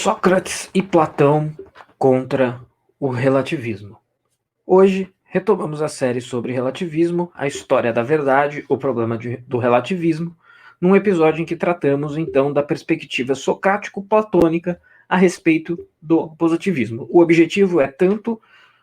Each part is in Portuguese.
Sócrates e Platão contra o relativismo. Hoje retomamos a série sobre relativismo, a história da verdade, o problema do relativismo, num episódio em que tratamos então da perspectiva socrático-platônica a respeito do positivismo. O objetivo é tanto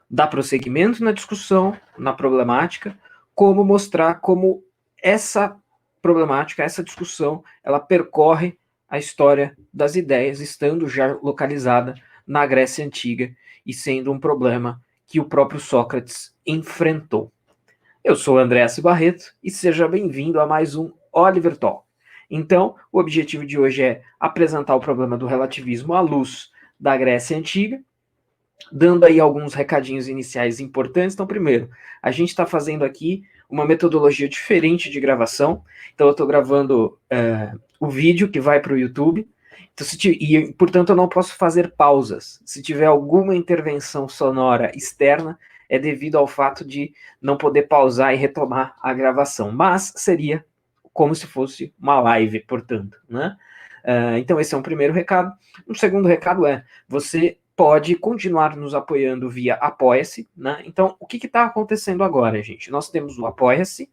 dar prosseguimento na discussão, na problemática, como mostrar como essa problemática, essa discussão, ela percorre a história das ideias, estando já localizada na Grécia Antiga e sendo um problema que o próprio Sócrates enfrentou. Eu sou André S. Barreto e seja bem-vindo a mais um Oliver Talk. Então, o objetivo de hoje é apresentar o problema do relativismo à luz da Grécia Antiga, dando aí alguns recadinhos iniciais importantes. Então, primeiro, a gente está fazendo aqui uma metodologia diferente de gravação. Então, eu estou gravando o vídeo que vai para o YouTube. Então, portanto, eu não posso fazer pausas. Se tiver alguma intervenção sonora externa, é devido ao fato de não poder pausar e retomar a gravação. Mas seria como se fosse uma live, portanto, né? Então, esse é um primeiro recado. Um segundo recado é, você pode continuar nos apoiando via Apoia-se, né? Então, o que está acontecendo agora, gente? Nós temos o Apoia-se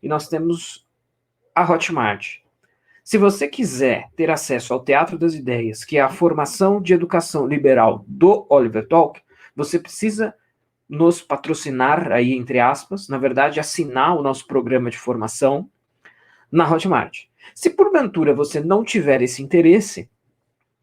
e nós temos a Hotmart. Se você quiser ter acesso ao Teatro das Ideias, que é a formação de educação liberal do Oliver Talk, você precisa nos patrocinar, aí entre aspas, na verdade, assinar o nosso programa de formação na Hotmart. Se porventura você não tiver esse interesse,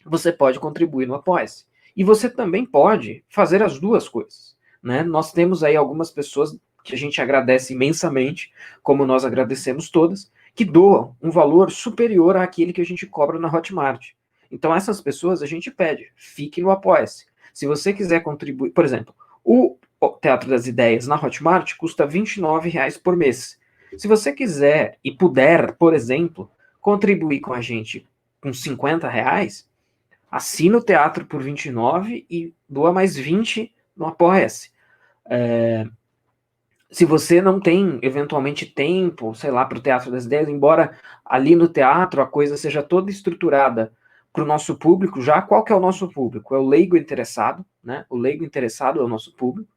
você pode contribuir no Apoia-se. E você também pode fazer as duas coisas, né? Nós temos aí algumas pessoas que a gente agradece imensamente, como nós agradecemos todas, que doam um valor superior àquele que a gente cobra na Hotmart. Então essas pessoas a gente pede, fique no Apoia-se. Se você quiser contribuir, por exemplo, o Teatro das Ideias na Hotmart custa R$29 por mês. Se você quiser e puder, por exemplo, contribuir com a gente com R$50, assina o teatro por 29 e doa mais 20 no Apoia-se. Se você não tem, eventualmente, tempo, sei lá, para o Teatro das Ideias, embora ali no teatro a coisa seja toda estruturada para o nosso público, já qual que é o nosso público? É o leigo interessado, né? O leigo interessado é o nosso público.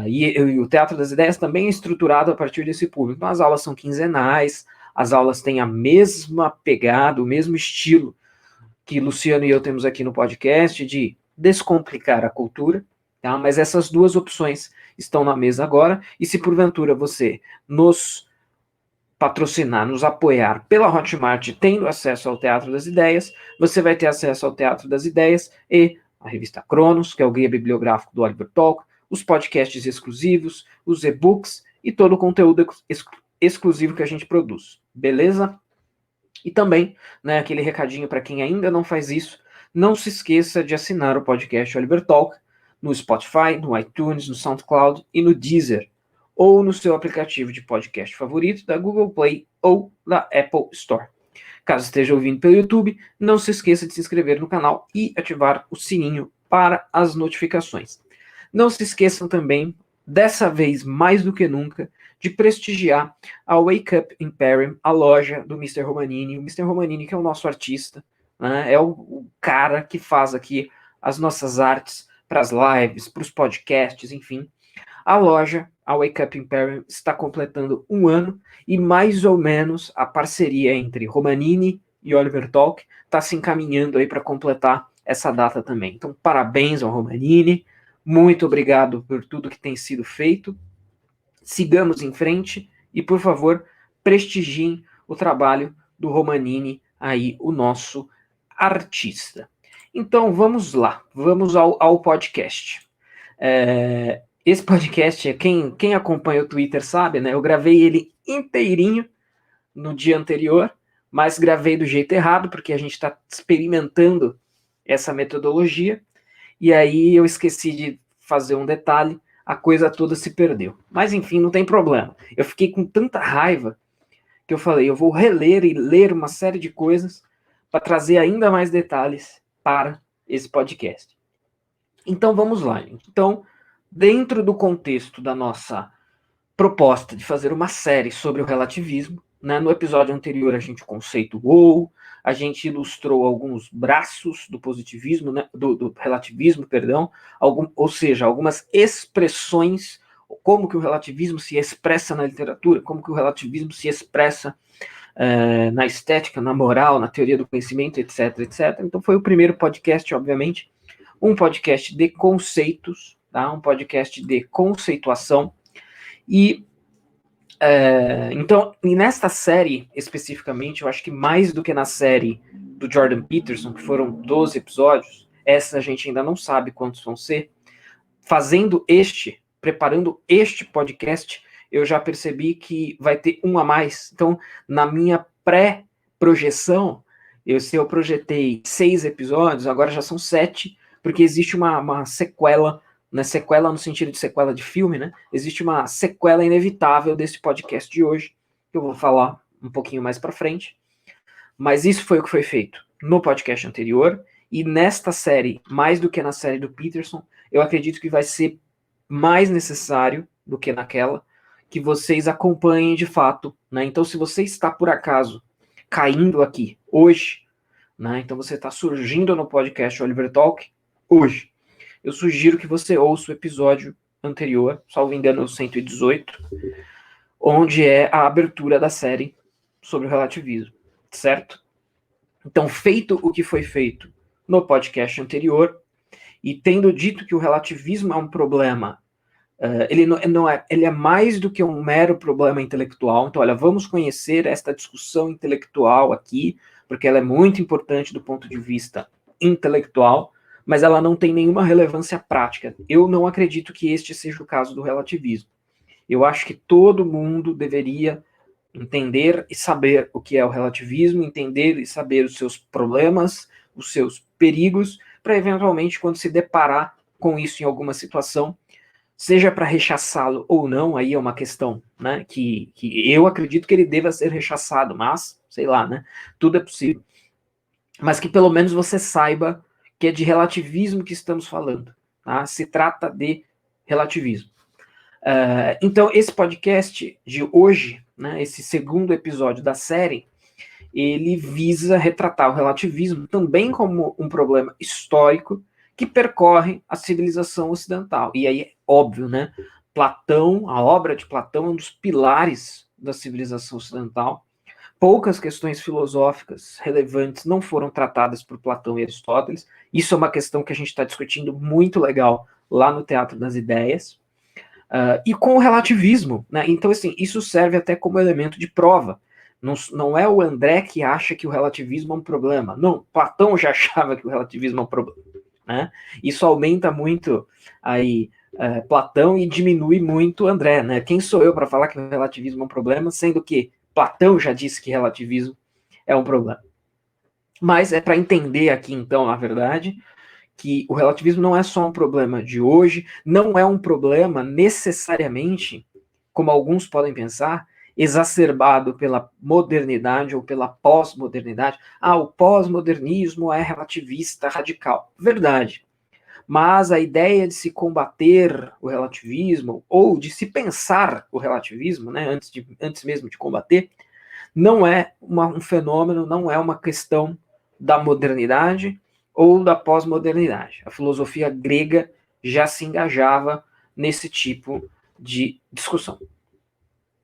E o Teatro das Ideias também é estruturado a partir desse público. Então, as aulas são quinzenais, as aulas têm a mesma pegada, o mesmo estilo que Luciano e eu temos aqui no podcast, de descomplicar a cultura, tá? Mas essas duas opções estão na mesa agora, e se porventura você nos patrocinar, nos apoiar pela Hotmart, tendo acesso ao Teatro das Ideias, você vai ter acesso ao Teatro das Ideias e a revista Cronos, que é o guia bibliográfico do Oliver Talk, os podcasts exclusivos, os e-books e todo o conteúdo exclusivo que a gente produz, beleza? E também, né, aquele recadinho para quem ainda não faz isso, não se esqueça de assinar o podcast Oliver Talk no Spotify, no iTunes, no SoundCloud e no Deezer, ou no seu aplicativo de podcast favorito da Google Play ou da Apple Store. Caso esteja ouvindo pelo YouTube, não se esqueça de se inscrever no canal e ativar o sininho para as notificações. Não se esqueçam também, dessa vez mais do que nunca, de prestigiar a Wake Up Imperium, a loja do Mr. Romanini. O Mr. Romanini, que é o nosso artista, né, é o cara que faz aqui as nossas artes para as lives, para os podcasts, enfim. A loja, a Wake Up Imperium, está completando 1 ano e mais ou menos a parceria entre Romanini e Oliver Talk está se encaminhando aí para completar essa data também. Então, parabéns ao Romanini, muito obrigado por tudo que tem sido feito. Sigamos em frente e, por favor, prestigiem o trabalho do Romanini, aí, o nosso artista. Então, vamos lá, vamos ao podcast. Esse podcast, quem acompanha o Twitter sabe, né? Eu gravei ele inteirinho no dia anterior, mas gravei do jeito errado, porque a gente está experimentando essa metodologia, e aí eu esqueci de fazer um detalhe, a coisa toda se perdeu. Mas enfim, não tem problema. Eu fiquei com tanta raiva que eu falei, eu vou reler e ler uma série de coisas para trazer ainda mais detalhes para esse podcast. Então vamos lá, gente. Então, dentro do contexto da nossa proposta de fazer uma série sobre o relativismo, né, no episódio anterior a gente conceituou, a gente ilustrou alguns braços do positivismo, né, do relativismo, perdão, ou seja, algumas expressões, como que o relativismo se expressa na literatura, como que o relativismo se expressa na estética, na moral, na teoria do conhecimento, etc, etc. Então foi o primeiro podcast, obviamente, um podcast de conceitos, tá? Um podcast de conceituação. E então, e nesta série, especificamente, eu acho que mais do que na série do Jordan Peterson, que foram 12 episódios, essa a gente ainda não sabe quantos vão ser, preparando este podcast, eu já percebi que vai ter um a mais. Então, na minha pré-projeção, se eu projetei 6 episódios, agora já são 7, porque existe uma sequela, né? Sequela no sentido de sequela de filme, né? Existe uma sequela inevitável desse podcast de hoje, que eu vou falar um pouquinho mais para frente. Mas isso foi o que foi feito no podcast anterior, e nesta série, mais do que na série do Peterson, eu acredito que vai ser mais necessário do que naquela, que vocês acompanhem de fato, né? Então, se você está por acaso caindo aqui hoje, né? Então você está surgindo no podcast Oliver Talk hoje, eu sugiro que você ouça o episódio anterior, salvo engano, o 118, onde é a abertura da série sobre o relativismo, certo? Então, feito o que foi feito no podcast anterior, e tendo dito que o relativismo é um problema, ele é mais do que um mero problema intelectual. Então, olha, vamos conhecer esta discussão intelectual aqui, porque ela é muito importante do ponto de vista intelectual, mas ela não tem nenhuma relevância prática. Eu não acredito que este seja o caso do relativismo. Eu acho que todo mundo deveria entender e saber o que é o relativismo, entender e saber os seus problemas, os seus perigos, para eventualmente, quando se deparar com isso em alguma situação, seja para rechaçá-lo ou não, aí é uma questão, né, que eu acredito que ele deva ser rechaçado, mas, sei lá, né, tudo é possível. Mas que pelo menos você saiba que é de relativismo que estamos falando, tá? Se trata de relativismo. Então, esse podcast de hoje, né, esse segundo episódio da série, ele visa retratar o relativismo também como um problema histórico que percorre a civilização ocidental. E aí, óbvio, né, Platão, a obra de Platão é um dos pilares da civilização ocidental. Poucas questões filosóficas relevantes não foram tratadas por Platão e Aristóteles. Isso é uma questão que a gente está discutindo muito legal lá no Teatro das Ideias. E com o relativismo, né? Então, assim, isso serve até como elemento de prova. Não é o André que acha que o relativismo é um problema. Não, Platão já achava que o relativismo é um problema. Né? Isso aumenta muito aí Platão e diminui muito André. Né? Quem sou eu para falar que o relativismo é um problema, sendo que Platão já disse que relativismo é um problema. Mas é para entender aqui, então, na verdade, que o relativismo não é só um problema de hoje, não é um problema necessariamente, como alguns podem pensar, exacerbado pela modernidade ou pela pós-modernidade. Ah, o pós-modernismo é relativista radical. Verdade. Mas a ideia de se combater o relativismo, ou de se pensar o relativismo, né, antes mesmo de combater, não é um fenômeno, não é uma questão da modernidade ou da pós-modernidade. A filosofia grega já se engajava nesse tipo de discussão.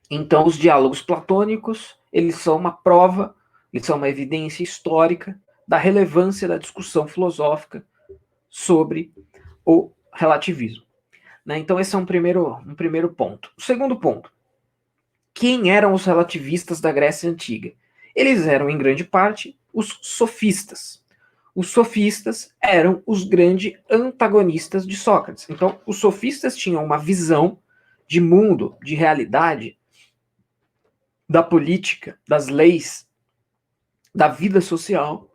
Então, os diálogos platônicos, eles são uma prova, eles são uma evidência histórica da relevância da discussão filosófica sobre o relativismo. Né? Então, esse é um primeiro ponto. O segundo ponto: quem eram os relativistas da Grécia Antiga? Eles eram, em grande parte, os sofistas. Os sofistas eram os grandes antagonistas de Sócrates. Então, os sofistas tinham uma visão de mundo, de realidade, da política, das leis, da vida social,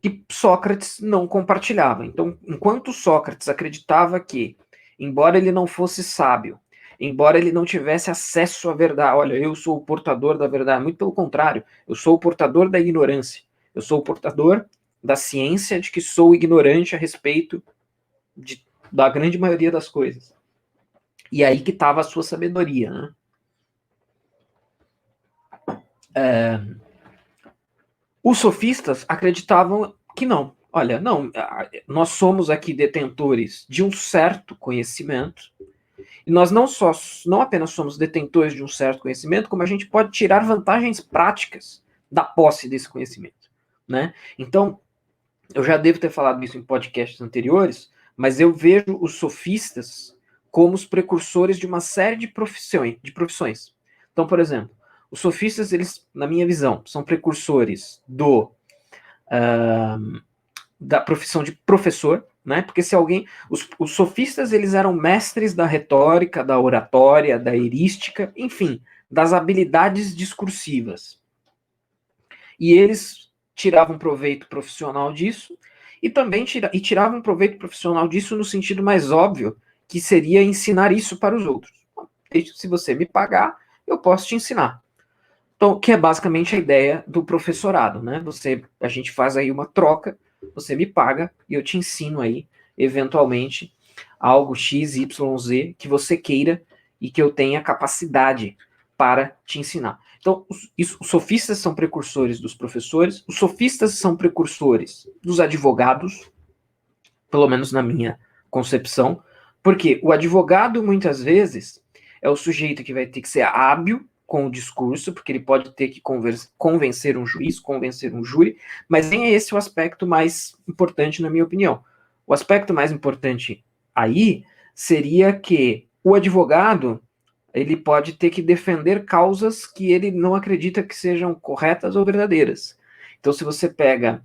que Sócrates não compartilhava. Então, enquanto Sócrates acreditava que, embora ele não fosse sábio, embora ele não tivesse acesso à verdade, olha, eu sou o portador da verdade, muito pelo contrário, eu sou o portador da ignorância, eu sou o portador da ciência de que sou ignorante a respeito da grande maioria das coisas. E aí que estava a sua sabedoria, né? Os sofistas acreditavam que não. Olha, não, nós somos aqui detentores de um certo conhecimento, e nós não apenas somos detentores de um certo conhecimento, como a gente pode tirar vantagens práticas da posse desse conhecimento, né? Então, eu já devo ter falado isso em podcasts anteriores, mas eu vejo os sofistas como os precursores de uma série de profissões. Então, por exemplo, os sofistas, eles, na minha visão, são precursores da profissão de professor, né? Porque se alguém, os sofistas, eles eram mestres da retórica, da oratória, da erística, enfim, das habilidades discursivas. E eles tiravam proveito profissional disso, e também tiravam proveito profissional disso no sentido mais óbvio, que seria ensinar isso para os outros. Se você me pagar, eu posso te ensinar. Então, que é basicamente a ideia do professorado, né? A gente faz aí uma troca, você me paga e eu te ensino aí, eventualmente, algo X, Y, Z que você queira e que eu tenha capacidade para te ensinar. Então, os sofistas são precursores dos professores, os sofistas são precursores dos advogados, pelo menos na minha concepção, porque o advogado, muitas vezes, é o sujeito que vai ter que ser hábil com o discurso, porque ele pode ter que convencer um juiz, convencer um júri, mas nem é esse o aspecto mais importante, na minha opinião. O aspecto mais importante aí seria que o advogado ele pode ter que defender causas que ele não acredita que sejam corretas ou verdadeiras. Então, se você pega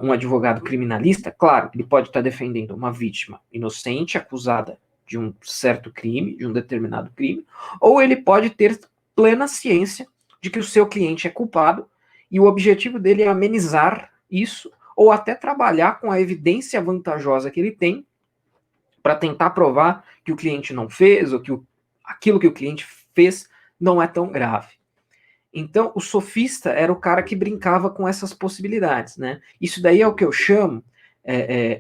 um advogado criminalista, claro, ele pode estar defendendo uma vítima inocente, acusada de um certo crime, de um determinado crime, ou ele pode ter plena ciência de que o seu cliente é culpado e o objetivo dele é amenizar isso ou até trabalhar com a evidência vantajosa que ele tem para tentar provar que o cliente não fez ou que aquilo que o cliente fez não é tão grave. Então, o sofista era o cara que brincava com essas possibilidades, né? Isso daí é o que eu chamo.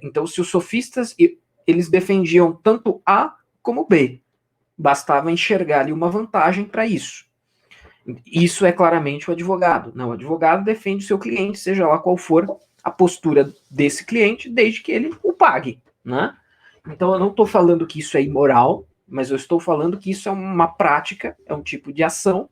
Então, se os sofistas eles defendiam tanto A como B, bastava enxergar ali uma vantagem para isso. Isso é claramente o advogado. Não, o advogado defende o seu cliente, seja lá qual for a postura desse cliente, desde que ele o pague, né? Então, eu não estou falando que isso é imoral, mas eu estou falando que isso é uma prática, é um tipo de ação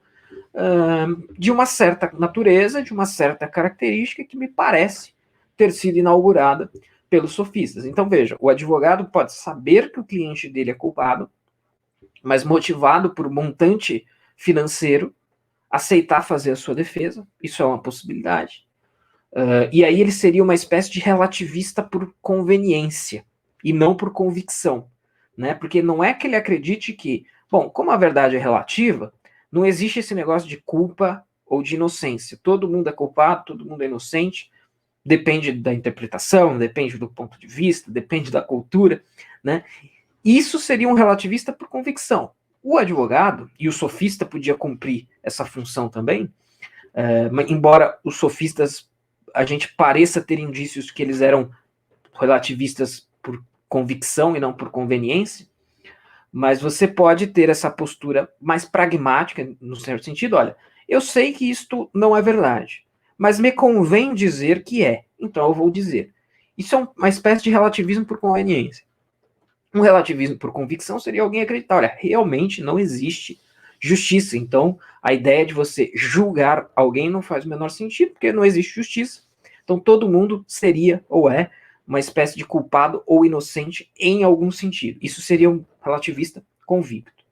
de uma certa natureza, de uma certa característica que me parece ter sido inaugurada pelos sofistas. Então, veja, o advogado pode saber que o cliente dele é culpado, mas motivado por um montante financeiro, aceitar fazer a sua defesa, isso é uma possibilidade. E aí ele seria uma espécie de relativista por conveniência e não por convicção, né? Porque não é que ele acredite que, bom, como a verdade é relativa, não existe esse negócio de culpa ou de inocência. Todo mundo é culpado, todo mundo é inocente, depende da interpretação, depende do ponto de vista, depende da cultura, né? Isso seria um relativista por convicção. O advogado e o sofista podia cumprir essa função também, embora os sofistas a gente pareça ter indícios que eles eram relativistas por convicção e não por conveniência, mas você pode ter essa postura mais pragmática, no certo sentido, olha, eu sei que isto não é verdade, mas me convém dizer que é, então eu vou dizer. Isso é uma espécie de relativismo por conveniência. Um relativismo por convicção seria alguém acreditar, olha, realmente não existe justiça, então a ideia de você julgar alguém não faz o menor sentido, porque não existe justiça, então todo mundo seria ou é uma espécie de culpado ou inocente em algum sentido. Isso seria um relativista convicto.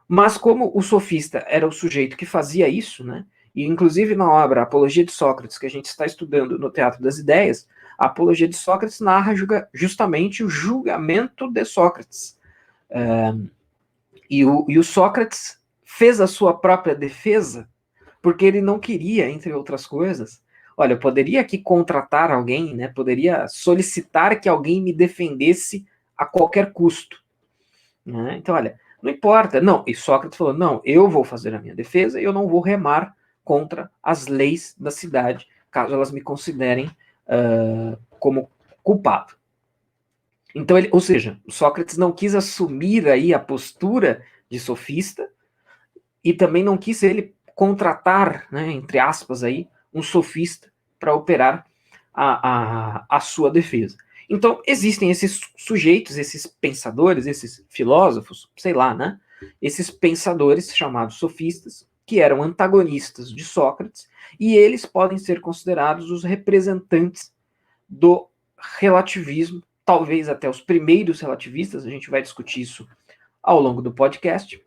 Mas como o sofista era o sujeito que fazia isso, né? E inclusive na obra Apologia de Sócrates, que a gente está estudando no Teatro das Ideias, a Apologia de Sócrates narra justamente o julgamento de Sócrates. E o Sócrates fez a sua própria defesa porque ele não queria, entre outras coisas, olha, eu poderia aqui contratar alguém, né? Poderia solicitar que alguém me defendesse a qualquer custo. Né? Então, olha, não importa. Não, e Sócrates falou, não, eu vou fazer a minha defesa e eu não vou remar contra as leis da cidade, caso elas me considerem como culpado. Então, ou seja, Sócrates não quis assumir aí a postura de sofista e também não quis ele contratar, né, entre aspas aí, um sofista para operar a sua defesa. Então, existem esses sujeitos, esses pensadores, esses filósofos, sei lá, né? Esses pensadores chamados sofistas, que eram antagonistas de Sócrates, e eles podem ser considerados os representantes do relativismo, talvez até os primeiros relativistas, a gente vai discutir isso ao longo do podcast,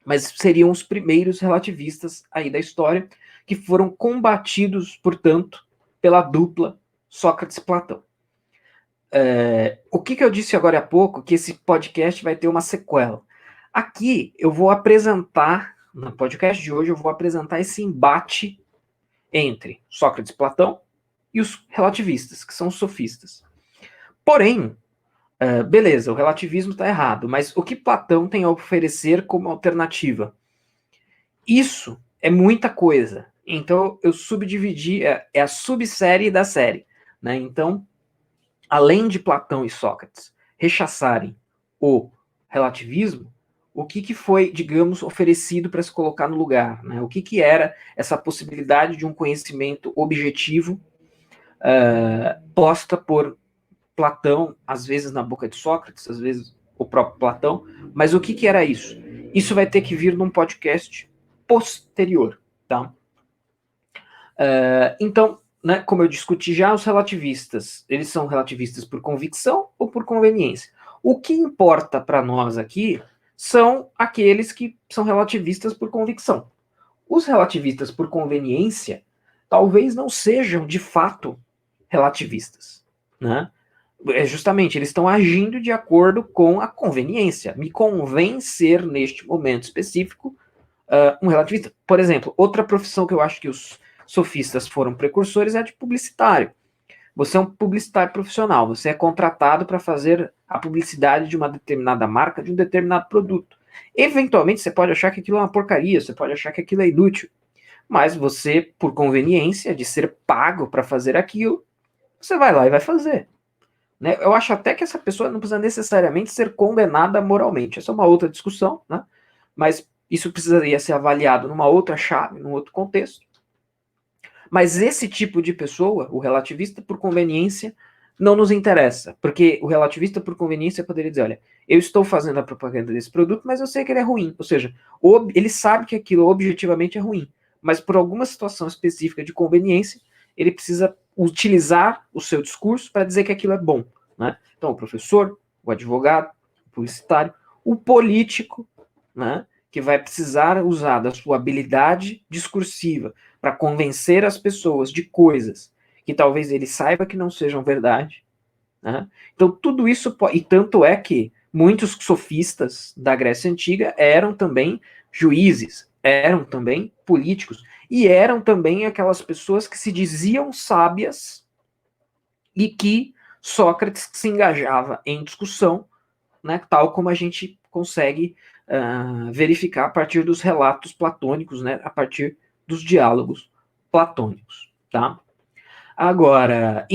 mas seriam os primeiros relativistas aí da história, que foram combatidos, portanto, pela dupla Sócrates-Platão. O que eu disse agora há pouco, que esse podcast vai ter uma sequela. Aqui eu vou apresentar, no podcast de hoje, eu vou apresentar esse embate entre Sócrates e Platão e os relativistas, que são os sofistas. Porém, beleza, o relativismo está errado, mas o que Platão tem a oferecer como alternativa? Isso é muita coisa. Então, eu subdividi, é a subsérie da série. Né? Então, além de Platão e Sócrates rechaçarem o relativismo, o que foi, digamos, oferecido para se colocar no lugar? Né? O que era essa possibilidade de um conhecimento objetivo posta por Platão, às vezes na boca de Sócrates, às vezes o próprio Platão, mas o que era isso? Isso vai ter que vir num podcast posterior, tá? Então, né, como eu discuti já, os relativistas, eles são relativistas por convicção ou por conveniência? O que importa para nós aqui são aqueles que são relativistas por convicção. Os relativistas por conveniência talvez não sejam, de fato, relativistas, né? Justamente, eles estão agindo de acordo com a conveniência. Me convém ser, neste momento específico, um relativista. Por exemplo, outra profissão que eu acho que os sofistas foram precursores é a de publicitário. Você é um publicitário profissional, você é contratado para fazer a publicidade de uma determinada marca, de um determinado produto. Eventualmente, você pode achar que aquilo é uma porcaria, você pode achar que aquilo é inútil, mas você, por conveniência de ser pago para fazer aquilo, você vai lá e vai fazer. Né? Eu acho até que essa pessoa não precisa necessariamente ser condenada moralmente. Essa é uma outra discussão, né? Mas isso precisaria ser avaliado numa outra chave, num outro contexto. Mas esse tipo de pessoa, o relativista por conveniência, não nos interessa, porque o relativista por conveniência poderia dizer, olha, eu estou fazendo a propaganda desse produto, mas eu sei que ele é ruim, ou seja, ele sabe que aquilo objetivamente é ruim, mas por alguma situação específica de conveniência, ele precisa utilizar o seu discurso para dizer que aquilo é bom. Né? Então, o professor, o advogado, o publicitário, o político, né, que vai precisar usar da sua habilidade discursiva para convencer as pessoas de coisas que talvez ele saiba que não sejam verdade. Né? Então, tudo isso, e tanto é que muitos sofistas da Grécia Antiga eram também juízes, eram também políticos, e eram também aquelas pessoas que se diziam sábias e que Sócrates se engajava em discussão, né, tal como a gente consegue verificar a partir dos relatos platônicos, né, a partir dos diálogos platônicos, tá? Agora,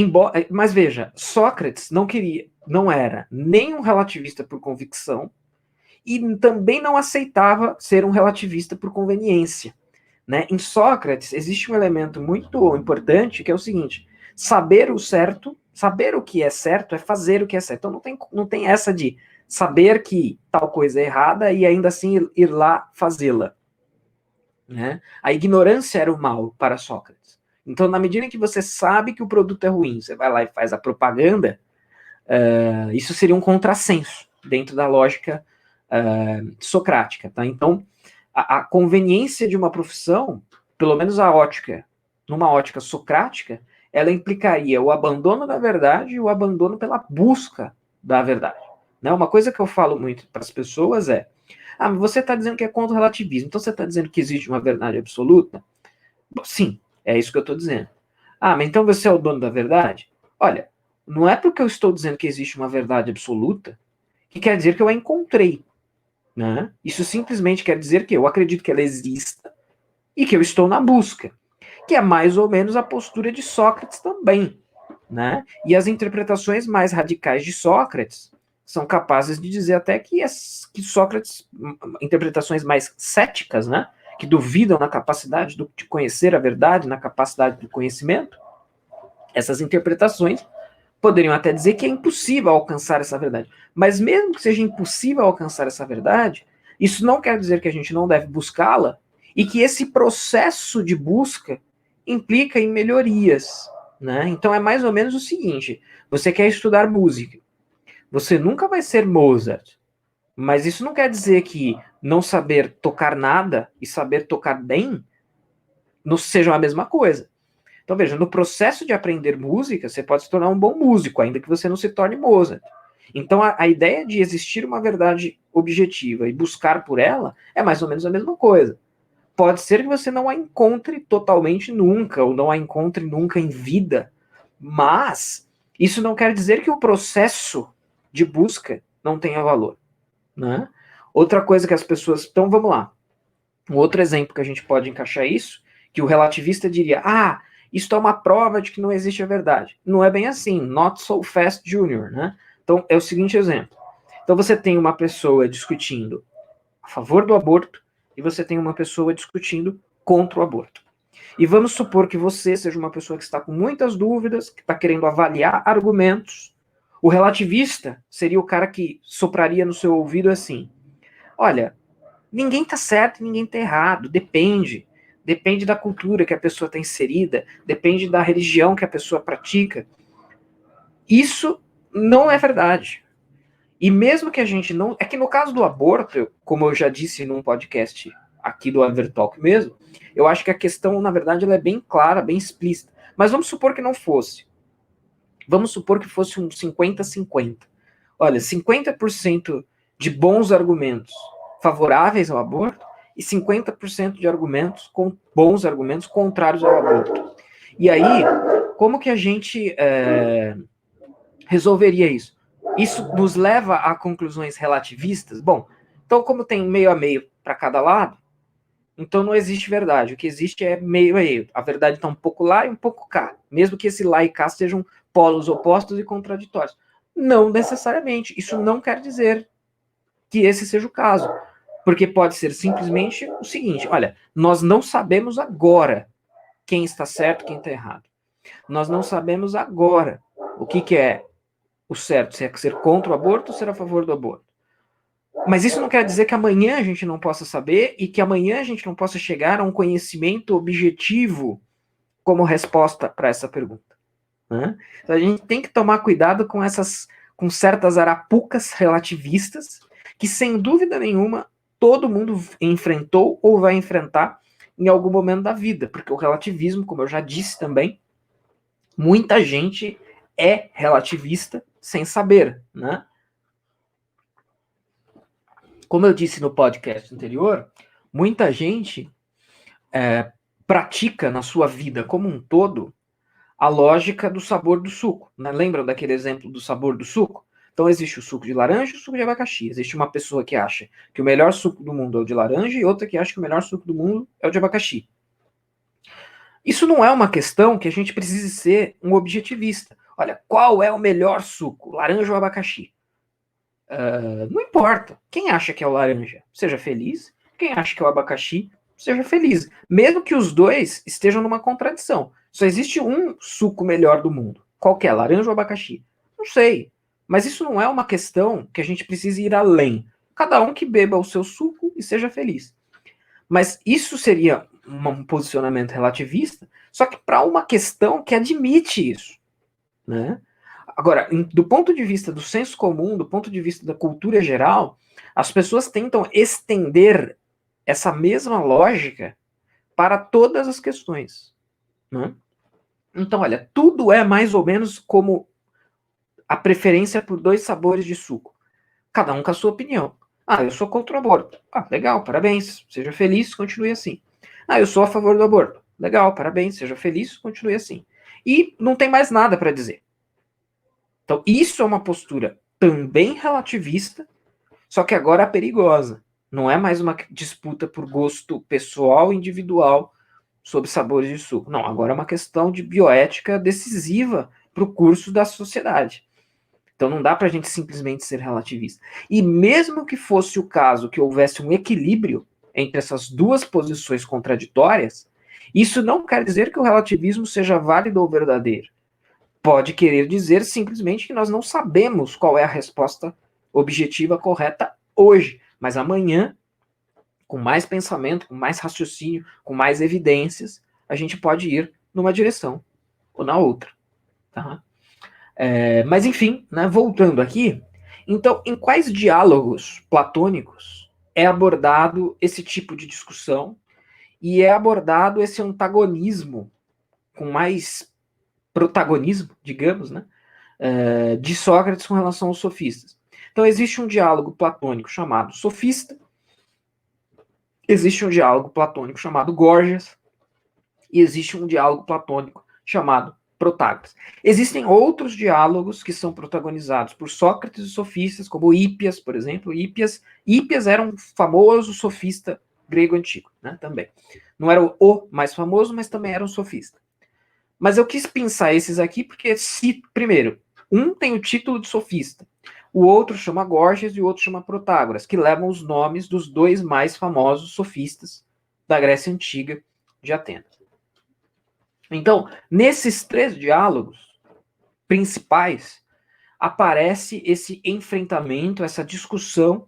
mas veja, Sócrates não era nem um relativista por convicção e também não aceitava ser um relativista por conveniência. Né? Em Sócrates existe um elemento muito importante que é o seguinte: saber o certo, saber o que é certo é fazer o que é certo. Então não tem essa de saber que tal coisa é errada e ainda assim ir lá fazê-la. Né? A ignorância era o mal para Sócrates. Então, na medida em que você sabe que o produto é ruim, você vai lá e faz a propaganda, isso seria um contrassenso dentro da lógica socrática. Tá? Então, a conveniência de uma profissão, pelo menos numa ótica socrática, ela implicaria o abandono da verdade e o abandono pela busca da verdade. Né? Uma coisa que eu falo muito para as pessoas é: mas você está dizendo que é contra o relativismo, então você está dizendo que existe uma verdade absoluta? Sim, é isso que eu estou dizendo. Mas então você é o dono da verdade? Olha, não é porque eu estou dizendo que existe uma verdade absoluta que quer dizer que eu a encontrei. Né? Isso simplesmente quer dizer que eu acredito que ela exista e que eu estou na busca, que é mais ou menos a postura de Sócrates também. Né? E as interpretações mais radicais de Sócrates são capazes de dizer até que Sócrates, interpretações mais céticas, né, que duvidam na capacidade de conhecer a verdade, na capacidade do conhecimento, Essas interpretações poderiam até dizer que é impossível alcançar essa verdade. Mas mesmo que seja impossível alcançar essa verdade, isso não quer dizer que a gente não deve buscá-la e que esse processo de busca implica em melhorias, né? Então é mais ou menos o seguinte: você quer estudar música, você nunca vai ser Mozart, mas isso não quer dizer que não saber tocar nada e saber tocar bem não sejam a mesma coisa. Então veja, no processo de aprender música, você pode se tornar um bom músico, ainda que você não se torne Mozart. Então a ideia de existir uma verdade objetiva e buscar por ela é mais ou menos a mesma coisa. Pode ser que você não a encontre totalmente nunca, ou não a encontre nunca em vida, mas isso não quer dizer que o processo de busca não tenha valor, né? Outra coisa que as pessoas... Então vamos lá. Um outro exemplo que a gente pode encaixar isso, que o relativista diria, isso é uma prova de que não existe a verdade. Não é bem assim, not so fast, Junior, né? Então é o seguinte exemplo. Então você tem uma pessoa discutindo a favor do aborto e você tem uma pessoa discutindo contra o aborto. E vamos supor que você seja uma pessoa que está com muitas dúvidas, que está querendo avaliar argumentos. O relativista seria o cara que sopraria no seu ouvido assim: olha, ninguém está certo, ninguém está errado, depende. Depende da cultura que a pessoa está inserida, depende da religião que a pessoa pratica. Isso não é verdade. E mesmo que a gente não... É que no caso do aborto, como eu já disse num podcast aqui do Evertalk mesmo, eu acho que a questão, na verdade, ela é bem clara, bem explícita. Mas vamos supor que não fosse. Vamos supor que fosse um 50-50. Olha, 50% de bons argumentos favoráveis ao aborto e 50% de argumentos com bons argumentos contrários ao aborto. E aí, como que a gente resolveria isso? Isso nos leva a conclusões relativistas? Bom, então como tem meio a meio para cada lado, então não existe verdade. O que existe é meio a meio. A verdade está um pouco lá e um pouco cá. Mesmo que esse lá e cá sejam polos opostos e contraditórios. Não necessariamente. Isso não quer dizer que esse seja o caso. Porque pode ser simplesmente o seguinte: olha, nós não sabemos agora quem está certo, quem está errado. Nós não sabemos agora o que é o certo, se é ser contra o aborto ou ser a favor do aborto. Mas isso não quer dizer que amanhã a gente não possa saber e que amanhã a gente não possa chegar a um conhecimento objetivo como resposta para essa pergunta, né? Então a gente tem que tomar cuidado com certas arapucas relativistas que, sem dúvida nenhuma, todo mundo enfrentou ou vai enfrentar em algum momento da vida, porque o relativismo, como eu já disse também, muita gente é relativista sem saber, né? Como eu disse no podcast anterior, muita gente pratica na sua vida como um todo a lógica do sabor do suco, né? Lembram daquele exemplo do sabor do suco? Então existe o suco de laranja e o suco de abacaxi. Existe uma pessoa que acha que o melhor suco do mundo é o de laranja e outra que acha que o melhor suco do mundo é o de abacaxi. Isso não é uma questão que a gente precise ser um objetivista. Olha, qual é o melhor suco, laranja ou abacaxi? Não importa. Quem acha que é o laranja, seja feliz. Quem acha que é o abacaxi, seja feliz. Mesmo que os dois estejam numa contradição. Só existe um suco melhor do mundo. Qual que é, laranja ou abacaxi? Não sei. Mas isso não é uma questão que a gente precise ir além. Cada um que beba o seu suco e seja feliz. Mas isso seria um posicionamento relativista, só que para uma questão que admite isso, né? Agora, do ponto de vista do senso comum, do ponto de vista da cultura geral, as pessoas tentam estender essa mesma lógica para todas as questões, né? Então, olha, tudo é mais ou menos como a preferência por dois sabores de suco. Cada um com a sua opinião. Eu sou contra o aborto. Legal, parabéns. Seja feliz, continue assim. Eu sou a favor do aborto. Legal, parabéns. Seja feliz, continue assim. E não tem mais nada para dizer. Então, isso é uma postura também relativista, só que agora é perigosa. Não é mais uma disputa por gosto pessoal, individual, sobre sabores de suco. Não, agora é uma questão de bioética decisiva para o curso da sociedade. Então não dá para a gente simplesmente ser relativista. E mesmo que fosse o caso que houvesse um equilíbrio entre essas duas posições contraditórias, isso não quer dizer que o relativismo seja válido ou verdadeiro. pode querer dizer simplesmente que nós não sabemos qual é a resposta objetiva correta hoje, mas amanhã, com mais pensamento, com mais raciocínio, com mais evidências, a gente pode ir numa direção ou na outra. Tá? Mas enfim, né, voltando aqui, então, em quais diálogos platônicos é abordado esse tipo de discussão e é abordado esse antagonismo com mais protagonismo, digamos, né, de Sócrates com relação aos sofistas? Então, existe um diálogo platônico chamado Sofista, existe um diálogo platônico chamado Górgias, e existe um diálogo platônico chamado Protágoras. Existem outros diálogos que são protagonizados por Sócrates e sofistas, como Hípias, por exemplo. Hípias era um famoso sofista grego antigo, né, também. Não era o mais famoso, mas também era um sofista. Mas eu quis pensar esses aqui porque, primeiro, um tem o título de sofista, o outro chama Górgias e o outro chama Protágoras, que levam os nomes dos dois mais famosos sofistas da Grécia Antiga, de Atenas. Então, nesses três diálogos principais, aparece esse enfrentamento, essa discussão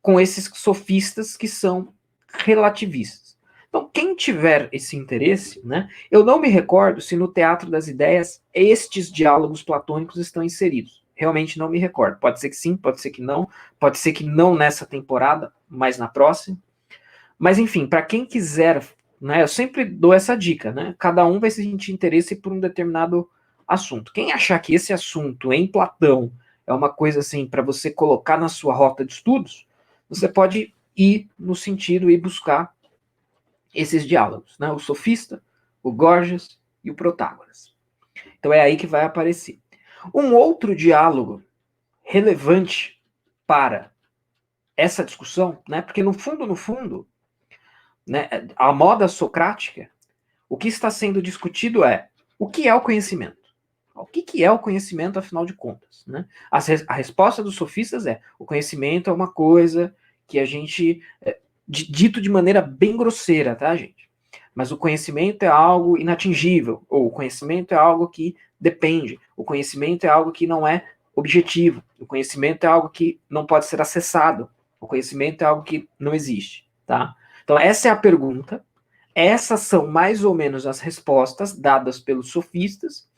com esses sofistas que são relativistas. Então, quem tiver esse interesse, né, eu não me recordo se no Teatro das Ideias estes diálogos platônicos estão inseridos. Realmente não me recordo. Pode ser que sim, pode ser que não nessa temporada, mas na próxima. Mas enfim, para quem quiser, né, eu sempre dou essa dica, né? Cada um vai sentir interesse por um determinado assunto. Quem achar que esse assunto em Platão é uma coisa assim para você colocar na sua rota de estudos, você pode ir no sentido e buscar esses diálogos, né? O Sofista, o Górgias e o Protágoras. Então é aí que vai aparecer. Um outro diálogo relevante para essa discussão, né? Porque no fundo, né, a moda socrática, o que está sendo discutido é o que é o conhecimento. O que é o conhecimento, afinal de contas? Né? A resposta dos sofistas é: o conhecimento é uma coisa que a gente. Dito de maneira bem grosseira, tá, gente? Mas o conhecimento é algo inatingível, ou o conhecimento é algo que depende, o conhecimento é algo que não é objetivo, o conhecimento é algo que não pode ser acessado, o conhecimento é algo que não existe, tá? Então, essa é a pergunta, essas são mais ou menos as respostas dadas pelos sofistas,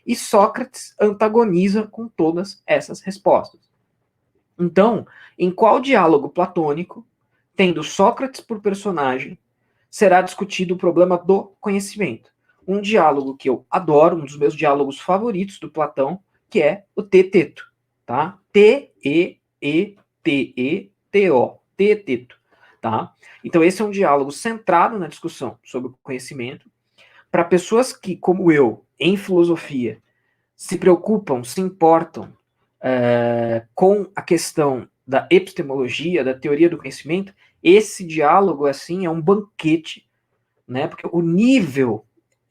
e Sócrates antagoniza com todas essas respostas. Então, em qual diálogo platônico, tendo Sócrates por personagem, será discutido o problema do conhecimento? Um diálogo que eu adoro, um dos meus diálogos favoritos do Platão, que é o Teteto, tá? T-E-E-T-E-T-O, Teteto, tá? Então esse é um diálogo centrado na discussão sobre o conhecimento, para pessoas que, como eu, em filosofia, se preocupam, se importam com a questão da epistemologia, da teoria do conhecimento, esse diálogo, assim, é um banquete, né? Porque o nível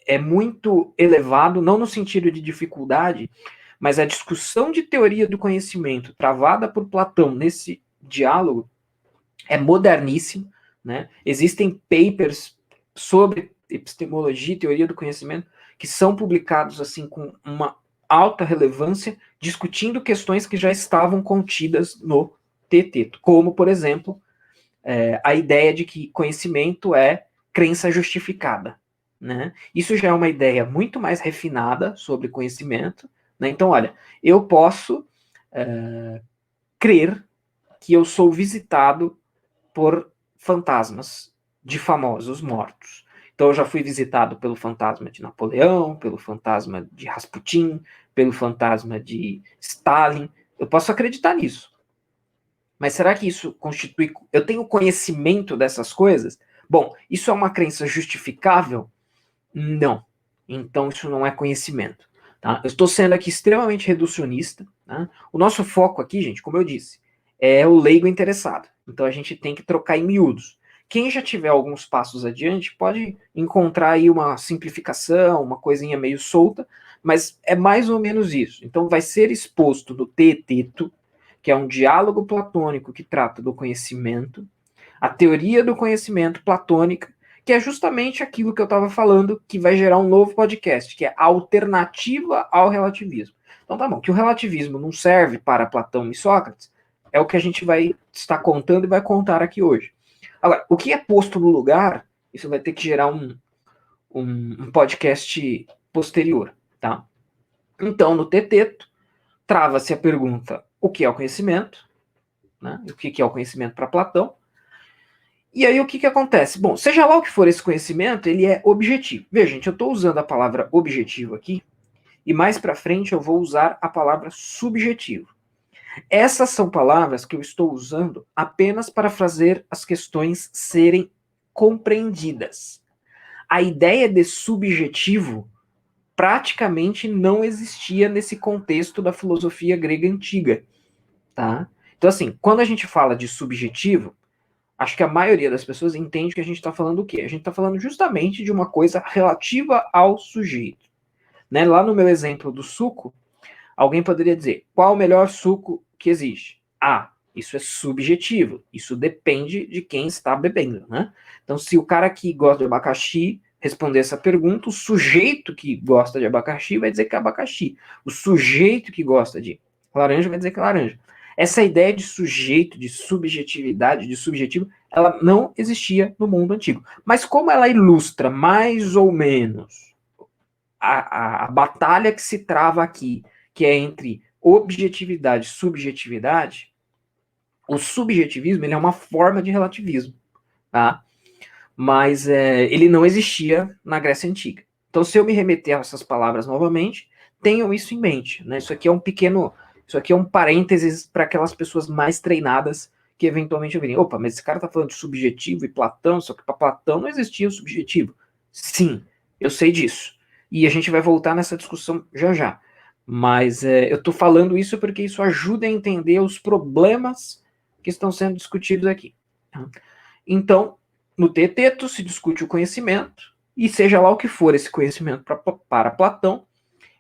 é muito elevado, não no sentido de dificuldade, mas a discussão de teoria do conhecimento travada por Platão nesse diálogo é moderníssimo, né? Existem papers sobre epistemologia e teoria do conhecimento que são publicados assim com uma alta relevância, discutindo questões que já estavam contidas no Teteto, como, por exemplo, a ideia de que conhecimento é crença justificada. Né? Isso já é uma ideia muito mais refinada sobre conhecimento. Né? Então, olha, eu posso crer que eu sou visitado por fantasmas de famosos mortos. Então eu já fui visitado pelo fantasma de Napoleão, pelo fantasma de Rasputin, pelo fantasma de Stalin. Eu posso acreditar nisso. Mas será que isso constitui... Eu tenho conhecimento dessas coisas? Bom, isso é uma crença justificável? Não. Então isso não é conhecimento. Tá? Eu estou sendo aqui extremamente reducionista. Tá? O nosso foco aqui, gente, como eu disse, é o leigo interessado. Então a gente tem que trocar em miúdos. Quem já tiver alguns passos adiante pode encontrar aí uma simplificação, uma coisinha meio solta, mas é mais ou menos isso. Então vai ser exposto no Teteto, que é um diálogo platônico que trata do conhecimento, a teoria do conhecimento platônica, que é justamente aquilo que eu estava falando, que vai gerar um novo podcast, que é a alternativa ao relativismo. Então tá bom, que o relativismo não serve para Platão e Sócrates, é o que a gente vai estar contando e vai contar aqui hoje. Agora, o que é posto no lugar, isso vai ter que gerar um podcast posterior, tá? Então, no Teteto, trava-se a pergunta, o que é o conhecimento? Né? O que é o conhecimento para Platão? E aí o que acontece? Bom, seja lá o que for esse conhecimento, ele é objetivo. Veja, gente, eu estou usando a palavra objetivo aqui, e mais para frente eu vou usar a palavra subjetivo. Essas são palavras que eu estou usando apenas para fazer as questões serem compreendidas. A ideia de subjetivo praticamente não existia nesse contexto da filosofia grega antiga, tá? Então, assim, quando a gente fala de subjetivo, acho que a maioria das pessoas entende que a gente está falando o quê? A gente está falando justamente de uma coisa relativa ao sujeito. Né? Lá no meu exemplo do suco, alguém poderia dizer, qual o melhor suco que existe? Ah, isso é subjetivo, isso depende de quem está bebendo, né? Então, se o cara que gosta de abacaxi responder essa pergunta, o sujeito que gosta de abacaxi vai dizer que é abacaxi. O sujeito que gosta de laranja vai dizer que é laranja. Essa ideia de sujeito, de subjetividade, de subjetivo, ela não existia no mundo antigo. Mas como ela ilustra mais ou menos a batalha que se trava aqui, que é entre objetividade e subjetividade, o subjetivismo ele é uma forma de relativismo, tá? Mas ele não existia na Grécia Antiga. Então, se eu me remeter a essas palavras novamente, tenham isso em mente, né? Isso aqui é um parênteses para aquelas pessoas mais treinadas que eventualmente ouvirem, opa, mas esse cara está falando de subjetivo e Platão, só que para Platão não existia o subjetivo. Sim, eu sei disso. E a gente vai voltar nessa discussão já já. Mas eu estou falando isso porque isso ajuda a entender os problemas que estão sendo discutidos aqui. Então, no Teteto se discute o conhecimento, e seja lá o que for esse conhecimento para Platão,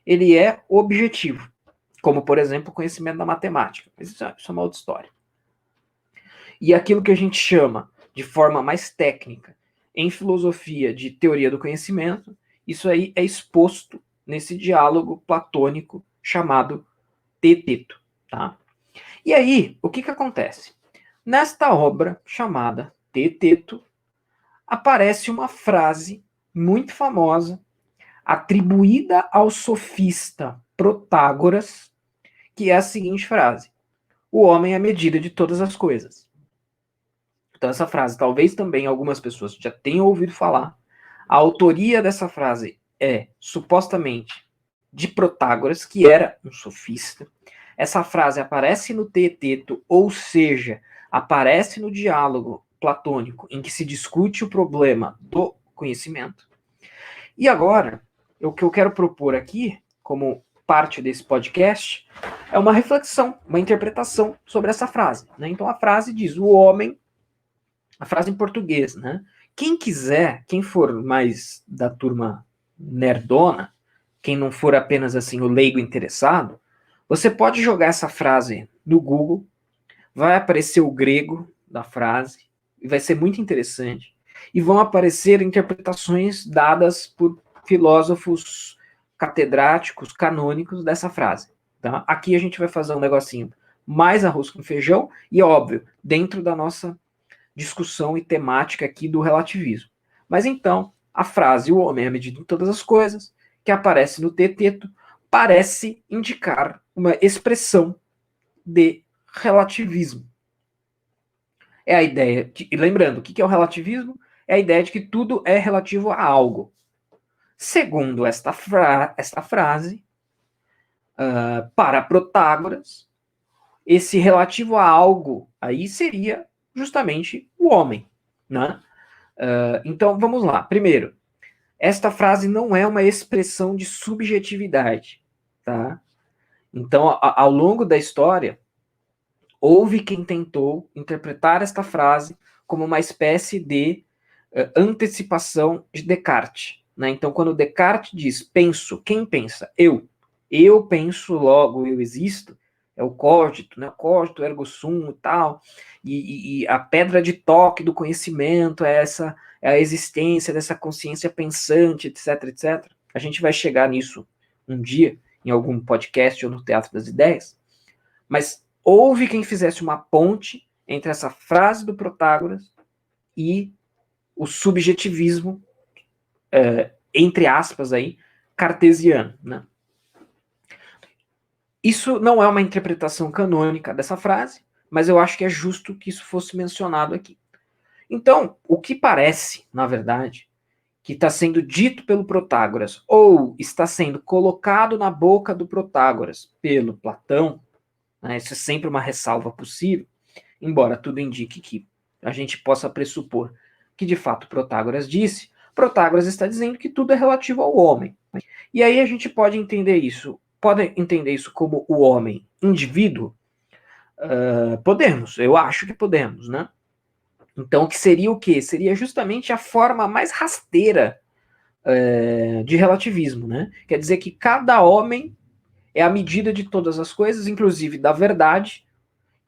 ele é objetivo. Como, por exemplo, o conhecimento da matemática. Mas isso é uma outra história. E aquilo que a gente chama, de forma mais técnica, em filosofia de teoria do conhecimento, isso aí é exposto nesse diálogo platônico chamado Teteto. Tá? E aí, o que acontece? Nesta obra chamada Teteto, aparece uma frase muito famosa, atribuída ao sofista Protágoras, que é a seguinte frase: o homem é a medida de todas as coisas. Então, essa frase, talvez também algumas pessoas já tenham ouvido falar. A autoria dessa frase é, supostamente, de Protágoras, que era um sofista. Essa frase aparece no Teeteto, ou seja, aparece no diálogo platônico, em que se discute o problema do conhecimento. E agora, o que eu quero propor aqui, como parte desse podcast, é uma reflexão, uma interpretação sobre essa frase. Né? Então, a frase diz: o homem, a frase em português, né? Quem quiser, quem for mais da turma nerdona, quem não for apenas assim o leigo interessado, você pode jogar essa frase no Google, vai aparecer o grego da frase, e vai ser muito interessante, e vão aparecer interpretações dadas por filósofos catedráticos, canônicos dessa frase. Tá? Aqui a gente vai fazer um negocinho mais arroz com feijão, e óbvio, dentro da nossa discussão e temática aqui do relativismo. Mas então, a frase o homem é a medida de todas as coisas, que aparece no Teteto, parece indicar uma expressão de relativismo. É a ideia, e lembrando, o que é o relativismo? É a ideia de que tudo é relativo a algo. Segundo esta frase, para Protágoras, esse relativo a algo aí seria justamente o homem, né? Então, vamos lá. Primeiro, esta frase não é uma expressão de subjetividade, tá? Então, ao longo da história, houve quem tentou interpretar esta frase como uma espécie de antecipação de Descartes, né? Então, quando Descartes diz penso, quem pensa? Eu. Eu penso, logo eu existo. É o cogito, né? Cogito, ergo sum e tal. E a pedra de toque do conhecimento é é a existência dessa consciência pensante, etc, etc. A gente vai chegar nisso um dia, em algum podcast ou no Teatro das Ideias, mas houve quem fizesse uma ponte entre essa frase do Protágoras e o subjetivismo, entre aspas, aí, cartesiano, né? Isso não é uma interpretação canônica dessa frase, mas eu acho que é justo que isso fosse mencionado aqui. Então, o que parece, na verdade, que está sendo dito pelo Protágoras, ou está sendo colocado na boca do Protágoras pelo Platão, né, isso é sempre uma ressalva possível, embora tudo indique que a gente possa pressupor que de fato Protágoras disse, Protágoras está dizendo que tudo é relativo ao homem. E aí a gente pode entender isso como o homem indivíduo? Podemos, eu acho que podemos, né? Então, que seria o quê? Seria justamente a forma mais rasteira de relativismo, né? Quer dizer que cada homem é a medida de todas as coisas, inclusive da verdade,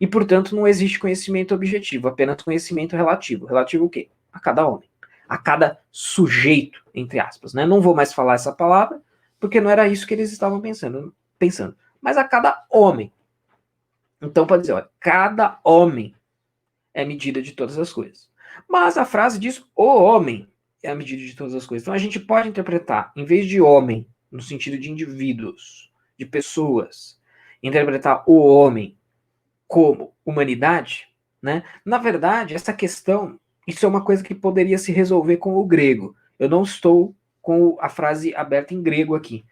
e, portanto, não existe conhecimento objetivo, apenas conhecimento relativo. Relativo o quê? A cada homem. A cada sujeito, entre aspas, né? Não vou mais falar essa palavra, porque não era isso que eles estavam pensando. Mas a cada homem. Então, pode dizer, olha, cada homem é a medida de todas as coisas. Mas a frase diz, o homem é a medida de todas as coisas. Então, a gente pode interpretar, em vez de homem, no sentido de indivíduos, de pessoas, interpretar o homem como humanidade, né? Na verdade, essa questão, isso é uma coisa que poderia se resolver com o grego. Eu não estou com a frase aberta em grego aqui,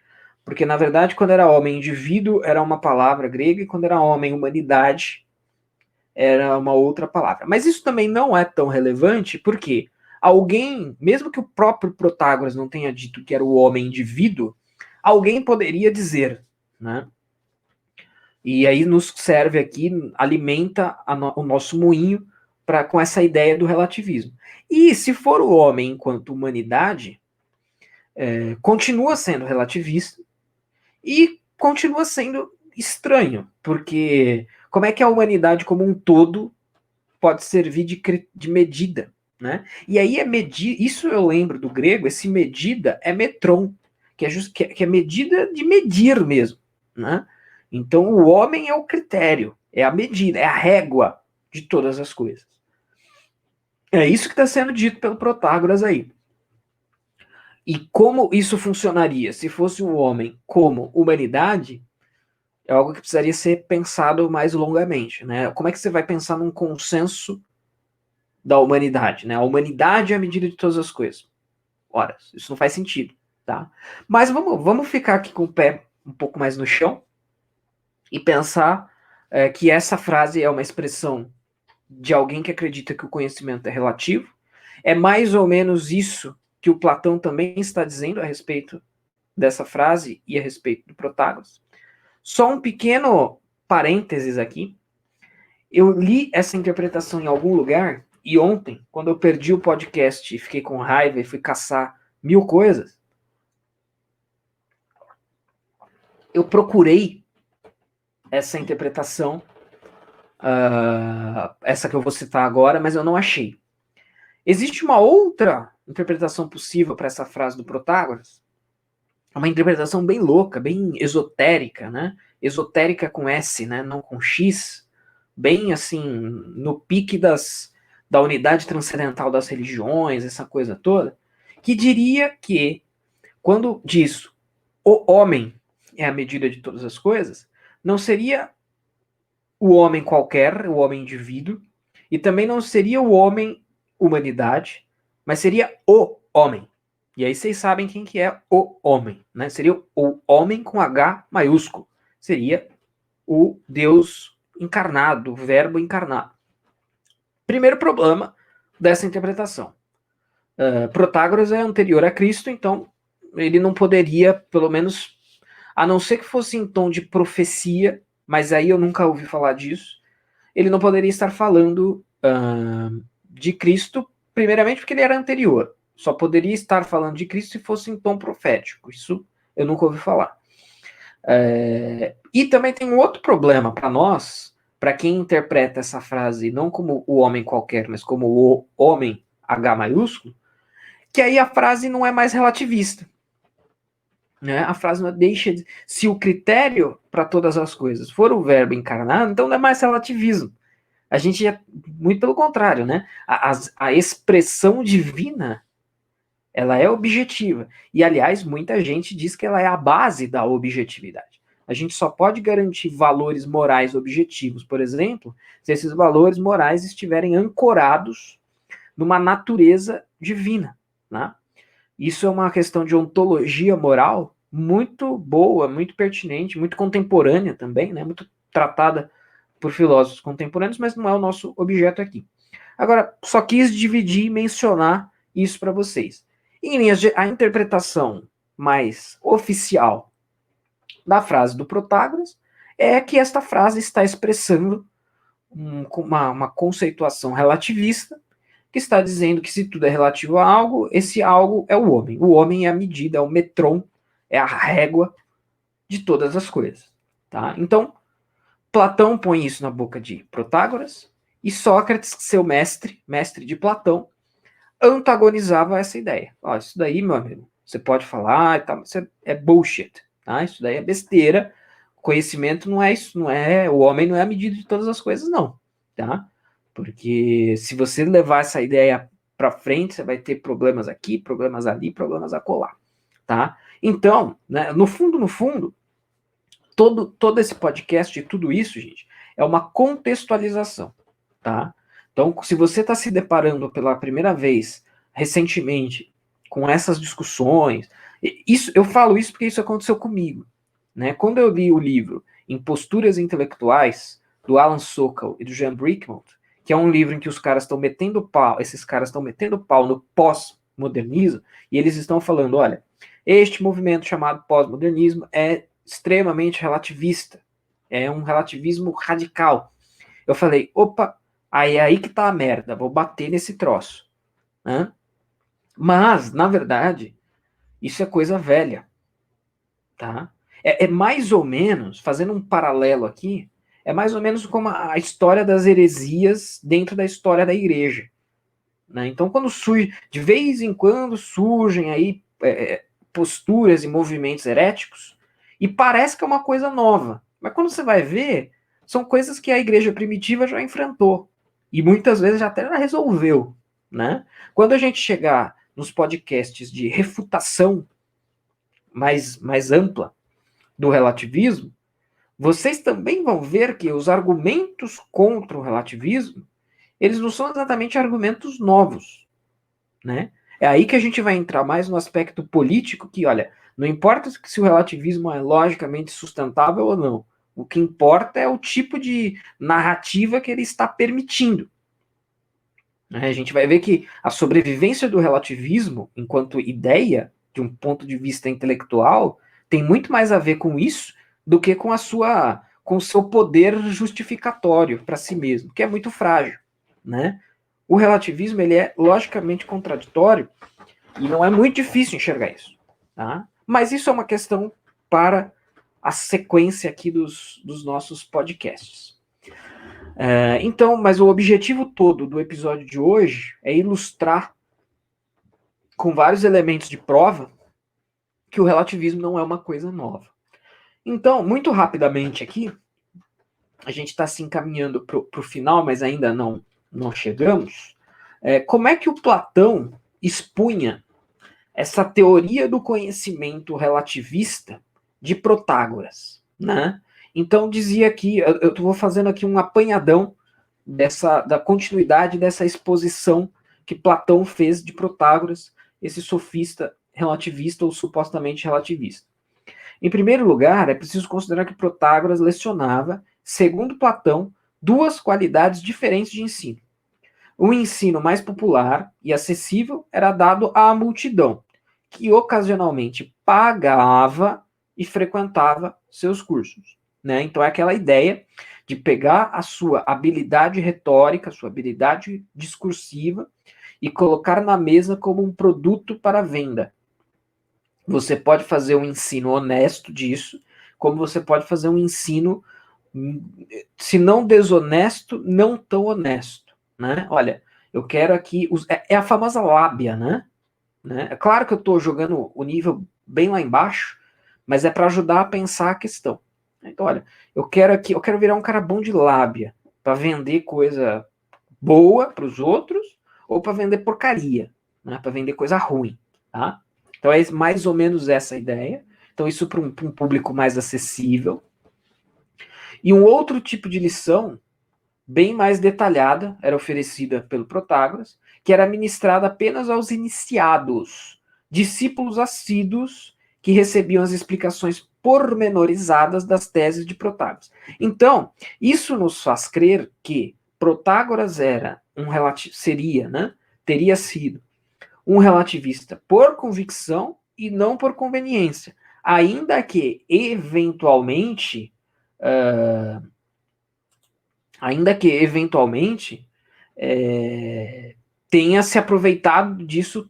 porque na verdade, quando era homem indivíduo, era uma palavra grega, e quando era homem humanidade, era uma outra palavra. Mas isso também não é tão relevante, porque alguém, mesmo que o próprio Protágoras não tenha dito que era o homem indivíduo, alguém poderia dizer, né? E aí nos serve aqui, alimenta o nosso moinho com essa ideia do relativismo. E se for o homem enquanto humanidade, continua sendo relativista e continua sendo estranho, porque como é que a humanidade como um todo pode servir de medida, né? E aí isso eu lembro do grego, esse medida é metron, que é medida de medir mesmo, né? Então o homem é o critério, é a medida, é a régua de todas as coisas. É isso que está sendo dito pelo Protágoras aí. E como isso funcionaria se fosse um homem como humanidade, é algo que precisaria ser pensado mais longamente, né? Como é que você vai pensar num consenso da humanidade, né? A humanidade é a medida de todas as coisas. Ora, isso não faz sentido, tá? Mas vamos ficar aqui com o pé um pouco mais no chão e pensar que essa frase é uma expressão de alguém que acredita que o conhecimento é relativo. É mais ou menos isso que o Platão também está dizendo a respeito dessa frase e a respeito do Protágoras. Só um pequeno parênteses aqui. Eu li essa interpretação em algum lugar e ontem, quando eu perdi o podcast e fiquei com raiva e fui caçar 1000 coisas, eu procurei essa interpretação, essa que eu vou citar agora, mas eu não achei. Existe uma outra interpretação possível para essa frase do Protágoras, uma interpretação bem louca, bem esotérica, né? Esotérica com S, né? Não com X, bem assim, no pique da unidade transcendental das religiões, essa coisa toda, que diria que, quando diz o homem é a medida de todas as coisas, não seria o homem qualquer, o homem indivíduo, e também não seria o homem humanidade, mas seria o homem. E aí vocês sabem quem que é o homem, né? Seria o homem com H maiúsculo. Seria o Deus encarnado, o verbo encarnado. Primeiro problema dessa interpretação. Protágoras é anterior a Cristo, então ele não poderia, pelo menos, a não ser que fosse em tom de profecia, mas aí eu nunca ouvi falar disso, ele não poderia estar falando de Cristo, primeiramente porque ele era anterior. Só poderia estar falando de Cristo se fosse em tom profético. Isso eu nunca ouvi falar. E também tem um outro problema para nós, para quem interpreta essa frase não como o homem qualquer, mas como o homem H maiúsculo, que aí a frase não é mais relativista. Né? A frase não deixa de... Se o critério para todas as coisas for o verbo encarnado, então não é mais relativismo. A gente é muito pelo contrário, né? A expressão divina, ela é objetiva. E, aliás, muita gente diz que ela é a base da objetividade. A gente só pode garantir valores morais objetivos, por exemplo, se esses valores morais estiverem ancorados numa natureza divina, né? Isso é uma questão de ontologia moral muito boa, muito pertinente, muito contemporânea também, né? Muito tratada por filósofos contemporâneos, mas não é o nosso objeto aqui. Agora, só quis dividir e mencionar isso para vocês. Em linhas de a interpretação mais oficial da frase do Protágoras é que esta frase está expressando uma conceituação relativista que está dizendo que se tudo é relativo a algo, esse algo é o homem. O homem é a medida, é o metron, é a régua de todas as coisas. Tá? Então, Platão põe isso na boca de Protágoras, e Sócrates, seu mestre de Platão, antagonizava essa ideia. Ó, isso daí, meu amigo, você pode falar e tal, isso é bullshit. Tá? Isso daí é besteira. Conhecimento não é isso, não é. O homem não é a medida de todas as coisas, não. Tá? Porque se você levar essa ideia para frente, você vai ter problemas aqui, problemas ali, problemas acolá. Tá? Então, né, no fundo, todo esse podcast e tudo isso, gente, é uma contextualização, tá? Então, se você está se deparando pela primeira vez, recentemente, com essas discussões, eu falo isso porque isso aconteceu comigo, né? Quando eu li o livro Imposturas Intelectuais, do Alan Sokal e do Jean Brickman, que é um livro em que os caras estão metendo pau, esses caras estão metendo pau no pós-modernismo, e eles estão falando, olha, este movimento chamado pós-modernismo é extremamente relativista. É um relativismo radical. Eu falei, opa, aí é aí que tá a merda, vou bater nesse troço. Né? Mas, na verdade, isso é coisa velha. Tá? É mais ou menos, fazendo um paralelo aqui, é mais ou menos como a história das heresias dentro da história da igreja. Né? Então, quando surge, de vez em quando surgem aí posturas e movimentos heréticos, e parece que é uma coisa nova. Mas quando você vai ver, são coisas que a igreja primitiva já enfrentou. E muitas vezes já até resolveu. Né? Quando a gente chegar nos podcasts de refutação mais ampla do relativismo, vocês também vão ver que os argumentos contra o relativismo, eles não são exatamente argumentos novos. Né? É aí que a gente vai entrar mais no aspecto político, que, olha, não importa se o relativismo é logicamente sustentável ou não. O que importa é o tipo de narrativa que ele está permitindo. Né? A gente vai ver que a sobrevivência do relativismo, enquanto ideia, de um ponto de vista intelectual, tem muito mais a ver com isso do que com com o seu poder justificatório para si mesmo, que é muito frágil. Né? O relativismo ele é logicamente contraditório e não é muito difícil enxergar isso. Tá? Mas isso é uma questão para a sequência aqui dos nossos podcasts. Então, mas o objetivo todo do episódio de hoje é ilustrar com vários elementos de prova que o relativismo não é uma coisa nova. Então, muito rapidamente aqui, a gente está se encaminhando para o final, mas ainda não chegamos. Como é que o Platão expunha essa teoria do conhecimento relativista de Protágoras, né? Então dizia aqui, eu vou fazendo aqui um apanhadão da continuidade dessa exposição que Platão fez de Protágoras, esse sofista relativista ou supostamente relativista. Em primeiro lugar, é preciso considerar que Protágoras lecionava, segundo Platão, duas qualidades diferentes de ensino. O ensino mais popular e acessível era dado à multidão, que ocasionalmente pagava e frequentava seus cursos. Né? Então é aquela ideia de pegar a sua habilidade retórica, a sua habilidade discursiva e colocar na mesa como um produto para venda. Você pode fazer um ensino honesto disso, como você pode fazer um ensino, se não desonesto, não tão honesto. Né? Olha, eu quero aqui. É a famosa lábia, né? né? É claro que eu estou jogando o nível bem lá embaixo, mas é para ajudar a pensar a questão. Então, olha, eu quero virar um cara bom de lábia, para vender coisa boa para os outros ou para vender porcaria, né? Para vender coisa ruim, tá? Então é mais ou menos essa a ideia. Então isso para um público mais acessível. E um outro tipo de lição, bem mais detalhada, era oferecida pelo Protágoras, que era ministrada apenas aos iniciados, discípulos assíduos que recebiam as explicações pormenorizadas das teses de Protágoras. Então, isso nos faz crer que Protágoras era seria, né, teria sido um relativista por convicção e não por conveniência, ainda que eventualmente uh, ainda que eventualmente é, tenha se aproveitado disso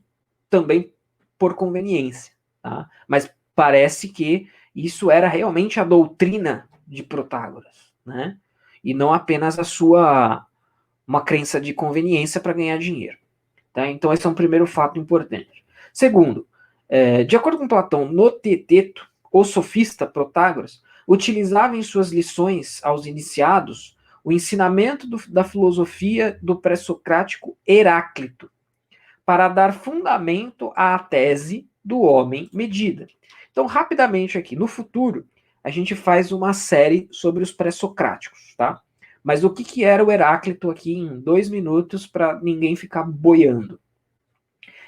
também por conveniência. Tá? Mas parece que isso era realmente a doutrina de Protágoras, né? E não apenas uma crença de conveniência para ganhar dinheiro. Tá? Então esse é um primeiro fato importante. Segundo, de acordo com Platão, no Teteto, o sofista Protágoras utilizava em suas lições aos iniciados o ensinamento da filosofia do pré-socrático Heráclito, para dar fundamento à tese do homem medida. Então, rapidamente aqui, no futuro, a gente faz uma série sobre os pré-socráticos, tá? Mas o que era o Heráclito aqui em 2 minutos para ninguém ficar boiando?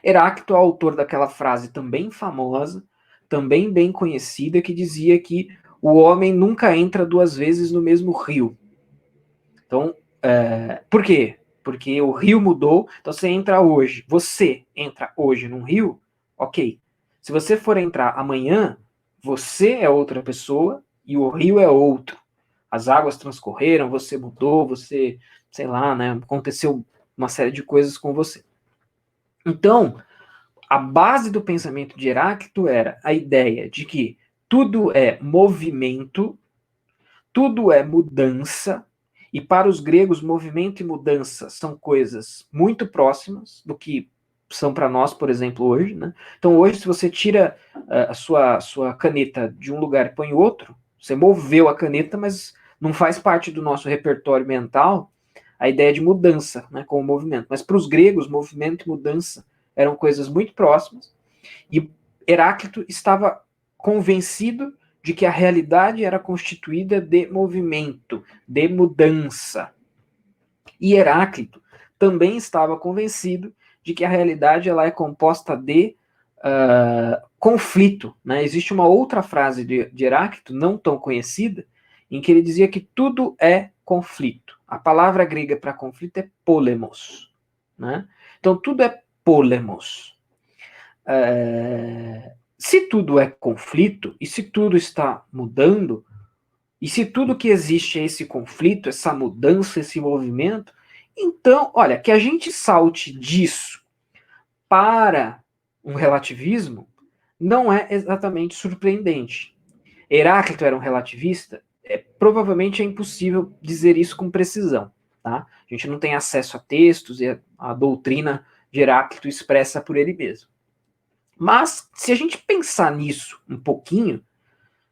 Heráclito é o autor daquela frase também famosa, também bem conhecida, que dizia que o homem nunca entra 2 vezes no mesmo rio. Então, por quê? Porque o rio mudou, então você entra hoje num rio, ok. Se você for entrar amanhã, você é outra pessoa e o rio é outro. As águas transcorreram, você mudou, você, sei lá, né, aconteceu uma série de coisas com você. Então, a base do pensamento de Heráclito era a ideia de que tudo é movimento, tudo é mudança, e para os gregos, movimento e mudança são coisas muito próximas do que são para nós, por exemplo, hoje. Né? Então, hoje, se você tira a sua caneta de um lugar e põe em outro, você moveu a caneta, mas não faz parte do nosso repertório mental a ideia de mudança, né, com o movimento. Mas para os gregos, movimento e mudança eram coisas muito próximas, e Heráclito estava convencido de que a realidade era constituída de movimento, de mudança. E Heráclito também estava convencido de que a realidade ela é composta de conflito. Né? Existe uma outra frase de Heráclito, não tão conhecida, em que ele dizia que tudo é conflito. A palavra grega para conflito é polemos. Né? Então, tudo é polemos. Se tudo é conflito, e se tudo está mudando, e se tudo que existe é esse conflito, essa mudança, esse movimento, então, olha, que a gente salte disso para um relativismo não é exatamente surpreendente. Heráclito era um relativista? Provavelmente é impossível dizer isso com precisão. Tá? A gente não tem acesso a textos e a doutrina de Heráclito expressa por ele mesmo. Mas, se a gente pensar nisso um pouquinho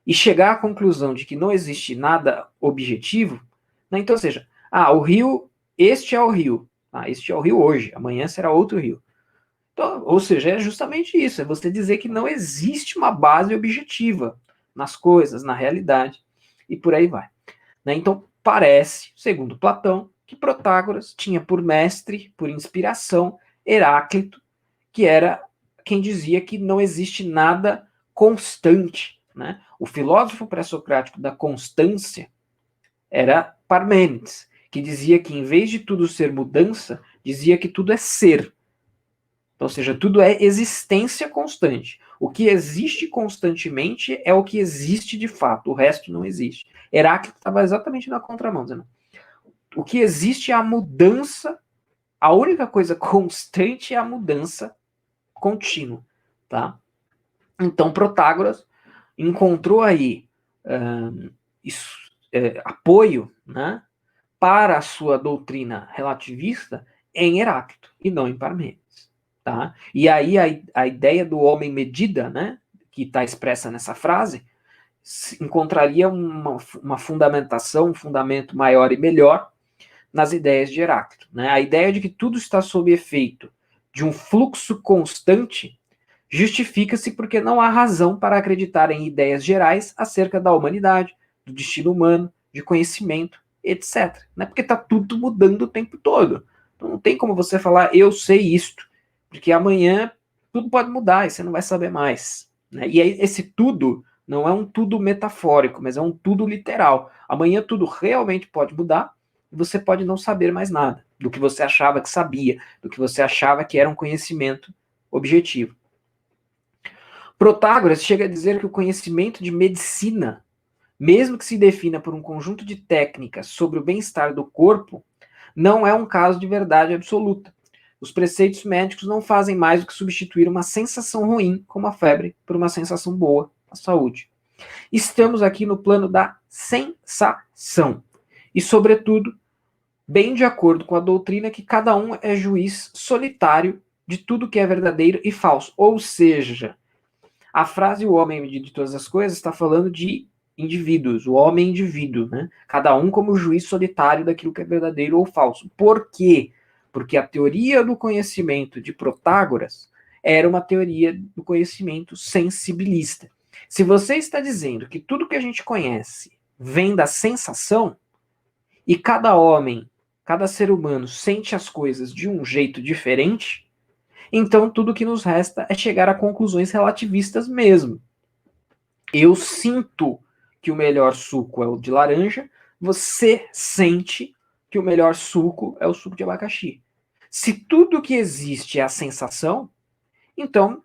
e chegar à conclusão de que não existe nada objetivo, né, então, ou seja, o rio, este é o rio, este é o rio hoje, amanhã será outro rio. Então, ou seja, é justamente isso, é você dizer que não existe uma base objetiva nas coisas, na realidade, e por aí vai. Né? Então, parece, segundo Platão, que Protágoras tinha por mestre, por inspiração, Heráclito, que era quem dizia que não existe nada constante. Né? O filósofo pré-socrático da constância era Parmênides, que dizia que em vez de tudo ser mudança, dizia que tudo é ser. Então, ou seja, tudo é existência constante. O que existe constantemente é o que existe de fato, o resto não existe. Heráclito estava exatamente na contramão, dizendo, o que existe é a mudança, a única coisa constante é a mudança contínua, tá? Então, Protágoras encontrou aí apoio, né, para a sua doutrina relativista em Heráclito e não em Parmênides. tá? E aí a ideia do homem medida, né, que está expressa nessa frase, encontraria uma fundamentação, um fundamento maior e melhor nas ideias de Heráclito, né? A ideia de que tudo está sob efeito de um fluxo constante justifica-se porque não há razão para acreditar em ideias gerais acerca da humanidade, do destino humano, de conhecimento, etc. Né? Porque está tudo mudando o tempo todo. Então não tem como você falar, eu sei isto, porque amanhã tudo pode mudar e você não vai saber mais. Né? E aí, esse tudo não é um tudo metafórico, mas é um tudo literal. Amanhã tudo realmente pode mudar e você pode não saber mais nada do que você achava que sabia, do que você achava que era um conhecimento objetivo. Protágoras chega a dizer que o conhecimento de medicina, mesmo que se defina por um conjunto de técnicas sobre o bem-estar do corpo, não é um caso de verdade absoluta. Os preceitos médicos não fazem mais do que substituir uma sensação ruim, como a febre, por uma sensação boa, a saúde. Estamos aqui no plano da sensação. E, sobretudo, bem de acordo com a doutrina que cada um é juiz solitário de tudo que é verdadeiro e falso. Ou seja, a frase o homem de todas as coisas está falando de indivíduos, o homem indivíduo, né? Cada um como juiz solitário daquilo que é verdadeiro ou falso. Por quê? Porque a teoria do conhecimento de Protágoras era uma teoria do conhecimento sensibilista. Se você está dizendo que tudo que a gente conhece vem da sensação, e cada homem, cada ser humano sente as coisas de um jeito diferente, então tudo que nos resta é chegar a conclusões relativistas mesmo. Eu sinto que o melhor suco é o de laranja, você sente que o melhor suco é o suco de abacaxi. Se tudo que existe é a sensação, então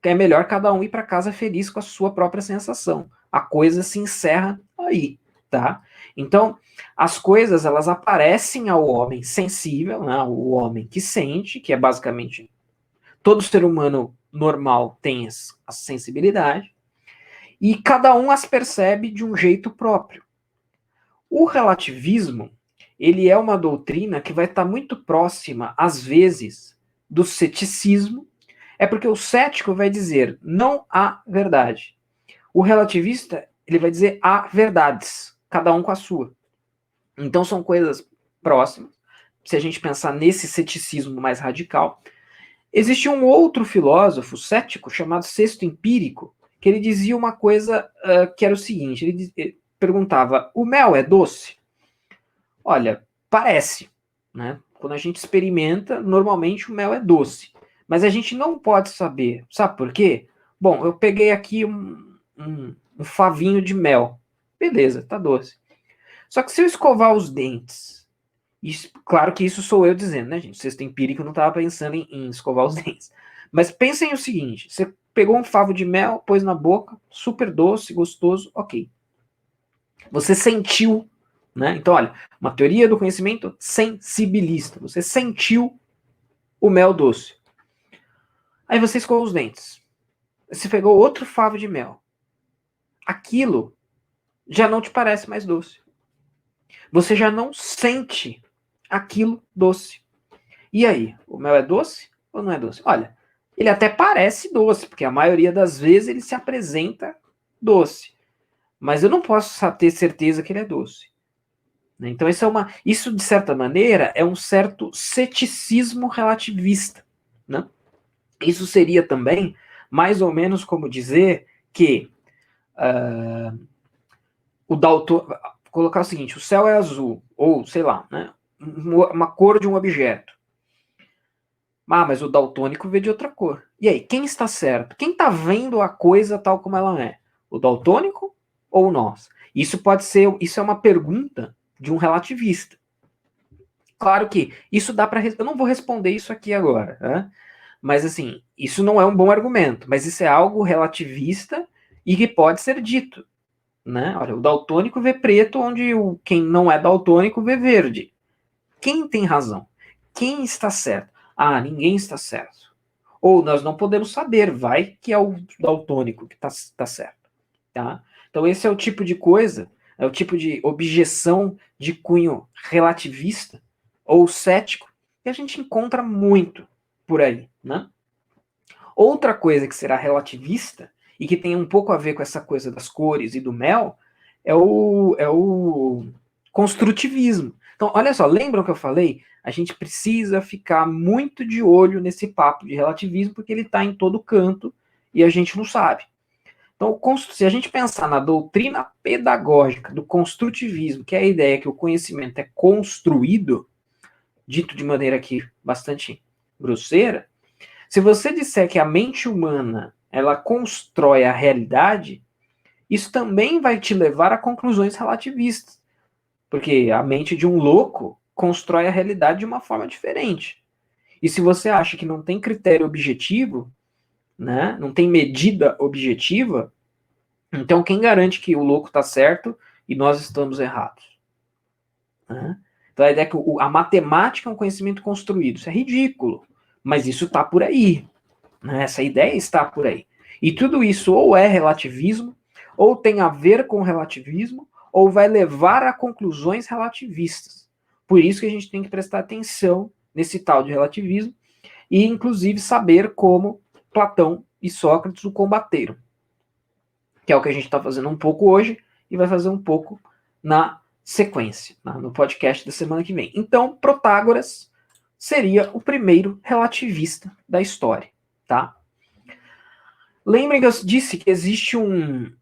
é melhor cada um ir para casa feliz com a sua própria sensação. A coisa se encerra aí, tá? Então, as coisas elas aparecem ao homem sensível, né, o homem que sente, que é basicamente todo ser humano normal tem a sensibilidade, e cada um as percebe de um jeito próprio. O relativismo, ele é uma doutrina que vai estar muito próxima, às vezes, do ceticismo, é porque o cético vai dizer não há verdade. O relativista, ele vai dizer há verdades, cada um com a sua. Então são coisas próximas. Se a gente pensar nesse ceticismo mais radical, existe um outro filósofo cético chamado Sexto Empírico, que ele dizia uma coisa que era o seguinte, ele perguntava, o mel é doce? Olha, parece, né? Quando a gente experimenta, normalmente o mel é doce. Mas a gente não pode saber. Sabe por quê? Bom, eu peguei aqui um favinho de mel. Beleza, tá doce. Só que se eu escovar os dentes, claro que isso sou eu dizendo, né, gente? Sexto empírico não estava pensando em escovar os dentes. Mas pensem o seguinte: você pegou um favo de mel, pôs na boca, super doce, gostoso, ok. Você sentiu, né? Então, olha, uma teoria do conhecimento sensibilista. Você sentiu o mel doce. Aí você escovou os dentes. Você pegou outro favo de mel. Aquilo já não te parece mais doce. Você já não sente aquilo doce. E aí, o mel é doce ou não é doce? Olha, ele até parece doce, porque a maioria das vezes ele se apresenta doce. Mas eu não posso ter certeza que ele é doce. Então, isso, de certa maneira, é um certo ceticismo relativista. Né? Isso seria também mais ou menos como dizer que o Dalton. Colocar o seguinte: o céu é azul, ou sei lá, né? Uma cor de um objeto. Ah, mas o daltônico vê de outra cor. E aí, quem está certo? Quem está vendo a coisa tal como ela é? O daltônico ou nós? Isso é uma pergunta de um relativista. Claro que isso dá para. Eu não vou responder isso aqui agora, né? Mas assim, isso não é um bom argumento, mas isso é algo relativista e que pode ser dito. Né? Olha, o daltônico vê preto, onde quem não é daltônico vê verde. Quem tem razão? Quem está certo? Ah, ninguém está certo. Ou nós não podemos saber, vai que é o daltônico que está certo. Tá? Então esse é o tipo de coisa, é o tipo de objeção de cunho relativista ou cético que a gente encontra muito por aí. né? Outra coisa que será relativista, e que tem um pouco a ver com essa coisa das cores e do mel, é o construtivismo. Então, olha só, lembram que eu falei? A gente precisa ficar muito de olho nesse papo de relativismo, porque ele está em todo canto e a gente não sabe. Então, se a gente pensar na doutrina pedagógica do construtivismo, que é a ideia que o conhecimento é construído, dito de maneira aqui bastante grosseira, se você disser que a mente humana ela constrói a realidade, isso também vai te levar a conclusões relativistas. Porque a mente de um louco constrói a realidade de uma forma diferente. E se você acha que não tem critério objetivo, né, não tem medida objetiva, então quem garante que o louco está certo e nós estamos errados? Né? Então a ideia é que a matemática é um conhecimento construído. Isso é ridículo, mas isso está por aí. Né? Essa ideia está por aí. E tudo isso ou é relativismo, ou tem a ver com relativismo, ou vai levar a conclusões relativistas. Por isso que a gente tem que prestar atenção nesse tal de relativismo e, inclusive, saber como Platão e Sócrates o combateram. Que é o que a gente está fazendo um pouco hoje e vai fazer um pouco na sequência, no podcast da semana que vem. Então, Protágoras seria o primeiro relativista da história, tá? Lembrem que eu disse que existe um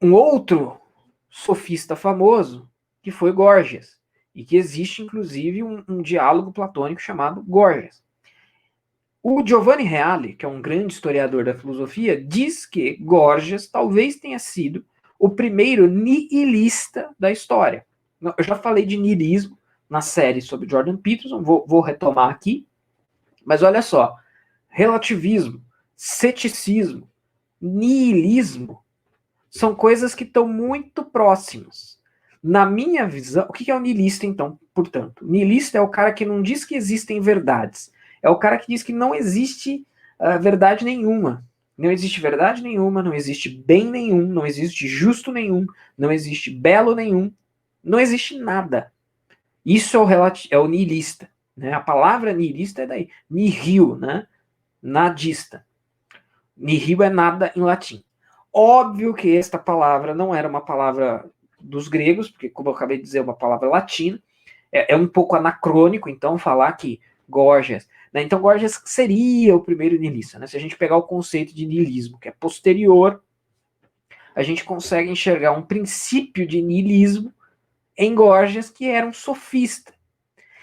outro sofista famoso, que foi Górgias, e que existe, inclusive, um diálogo platônico chamado Górgias. O Giovanni Reale, que é um grande historiador da filosofia, diz que Górgias talvez tenha sido o primeiro nihilista da história. Eu já falei de nihilismo na série sobre Jordan Peterson, vou retomar aqui, mas olha só, relativismo, ceticismo, nihilismo são coisas que estão muito próximas. Na minha visão, o que é o niilista, então, portanto? O niilista é o cara que não diz que existem verdades. É o cara que diz que não existe verdade nenhuma. Não existe verdade nenhuma, não existe bem nenhum, não existe justo nenhum, não existe belo nenhum, não existe nada. Isso é o niilista. Né? A palavra niilista é daí. Nihil, né? Nadista. Nihil é nada em latim. Óbvio que esta palavra não era uma palavra dos gregos, porque, como eu acabei de dizer, é uma palavra latina. É um pouco anacrônico, então, falar que Górgias. Né? Então, Górgias seria o primeiro nihilista. Né? Se a gente pegar o conceito de nihilismo, que é posterior, a gente consegue enxergar um princípio de nihilismo em Górgias, que era um sofista.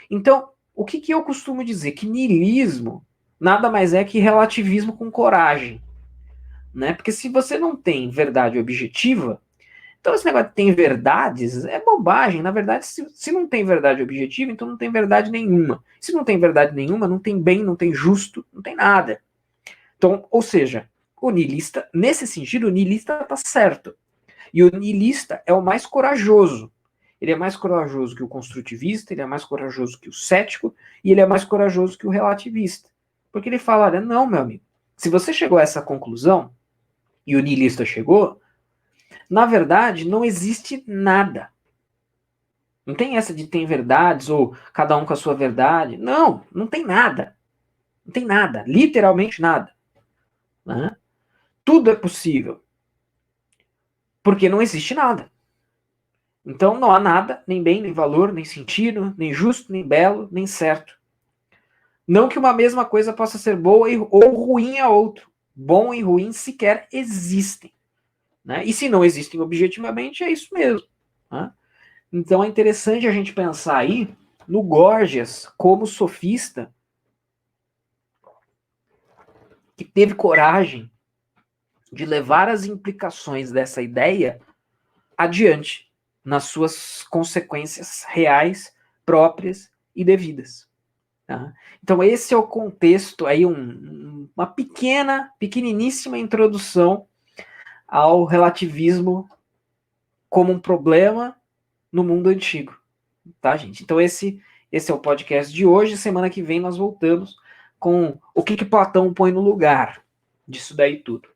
Então, o que eu costumo dizer? Que nihilismo nada mais é que relativismo com coragem. Né? Porque se você não tem verdade objetiva, então esse negócio de tem verdades é bobagem. Na verdade, se não tem verdade objetiva, então não tem verdade nenhuma. Se não tem verdade nenhuma, não tem bem, não tem justo, não tem nada. Então, ou seja, o niilista, nesse sentido, o niilista está certo. E o niilista é o mais corajoso. Ele é mais corajoso que o construtivista, ele é mais corajoso que o cético, e ele é mais corajoso que o relativista. Porque ele fala, olha, não, meu amigo, se você chegou a essa conclusão, e o niilista chegou, na verdade, não existe nada. Não tem essa de tem verdades ou cada um com a sua verdade. Não, não tem nada. Não tem nada. Literalmente nada. Né? Tudo é possível. Porque não existe nada. Então não há nada, nem bem, nem valor, nem sentido, nem justo, nem belo, nem certo. Não que uma mesma coisa possa ser boa ou ruim a outro. Bom e ruim sequer existem. Né? E se não existem objetivamente, é isso mesmo. Né? Então é interessante a gente pensar aí no Górgias como sofista que teve coragem de levar as implicações dessa ideia adiante nas suas consequências reais, próprias e devidas. Tá? Então esse é o contexto, aí uma pequeniníssima introdução ao relativismo como um problema no mundo antigo. Tá, gente? Então esse é o podcast de hoje. Semana que vem nós voltamos com o que Platão põe no lugar disso daí tudo.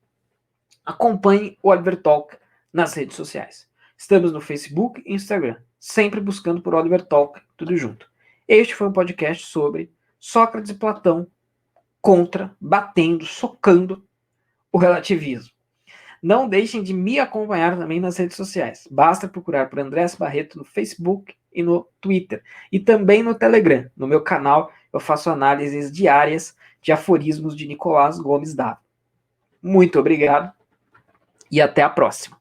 Acompanhe o Oliver Talk nas redes sociais. Estamos no Facebook e Instagram, sempre buscando por Oliver Talk, tudo junto. Este foi um podcast sobre Sócrates e Platão contra, batendo, socando o relativismo. Não deixem de me acompanhar também nas redes sociais. Basta procurar por Andrés Barreto no Facebook e no Twitter. E também no Telegram. No meu canal eu faço análises diárias de aforismos de Nicolás Gomes Dávila. Muito obrigado e até a próxima.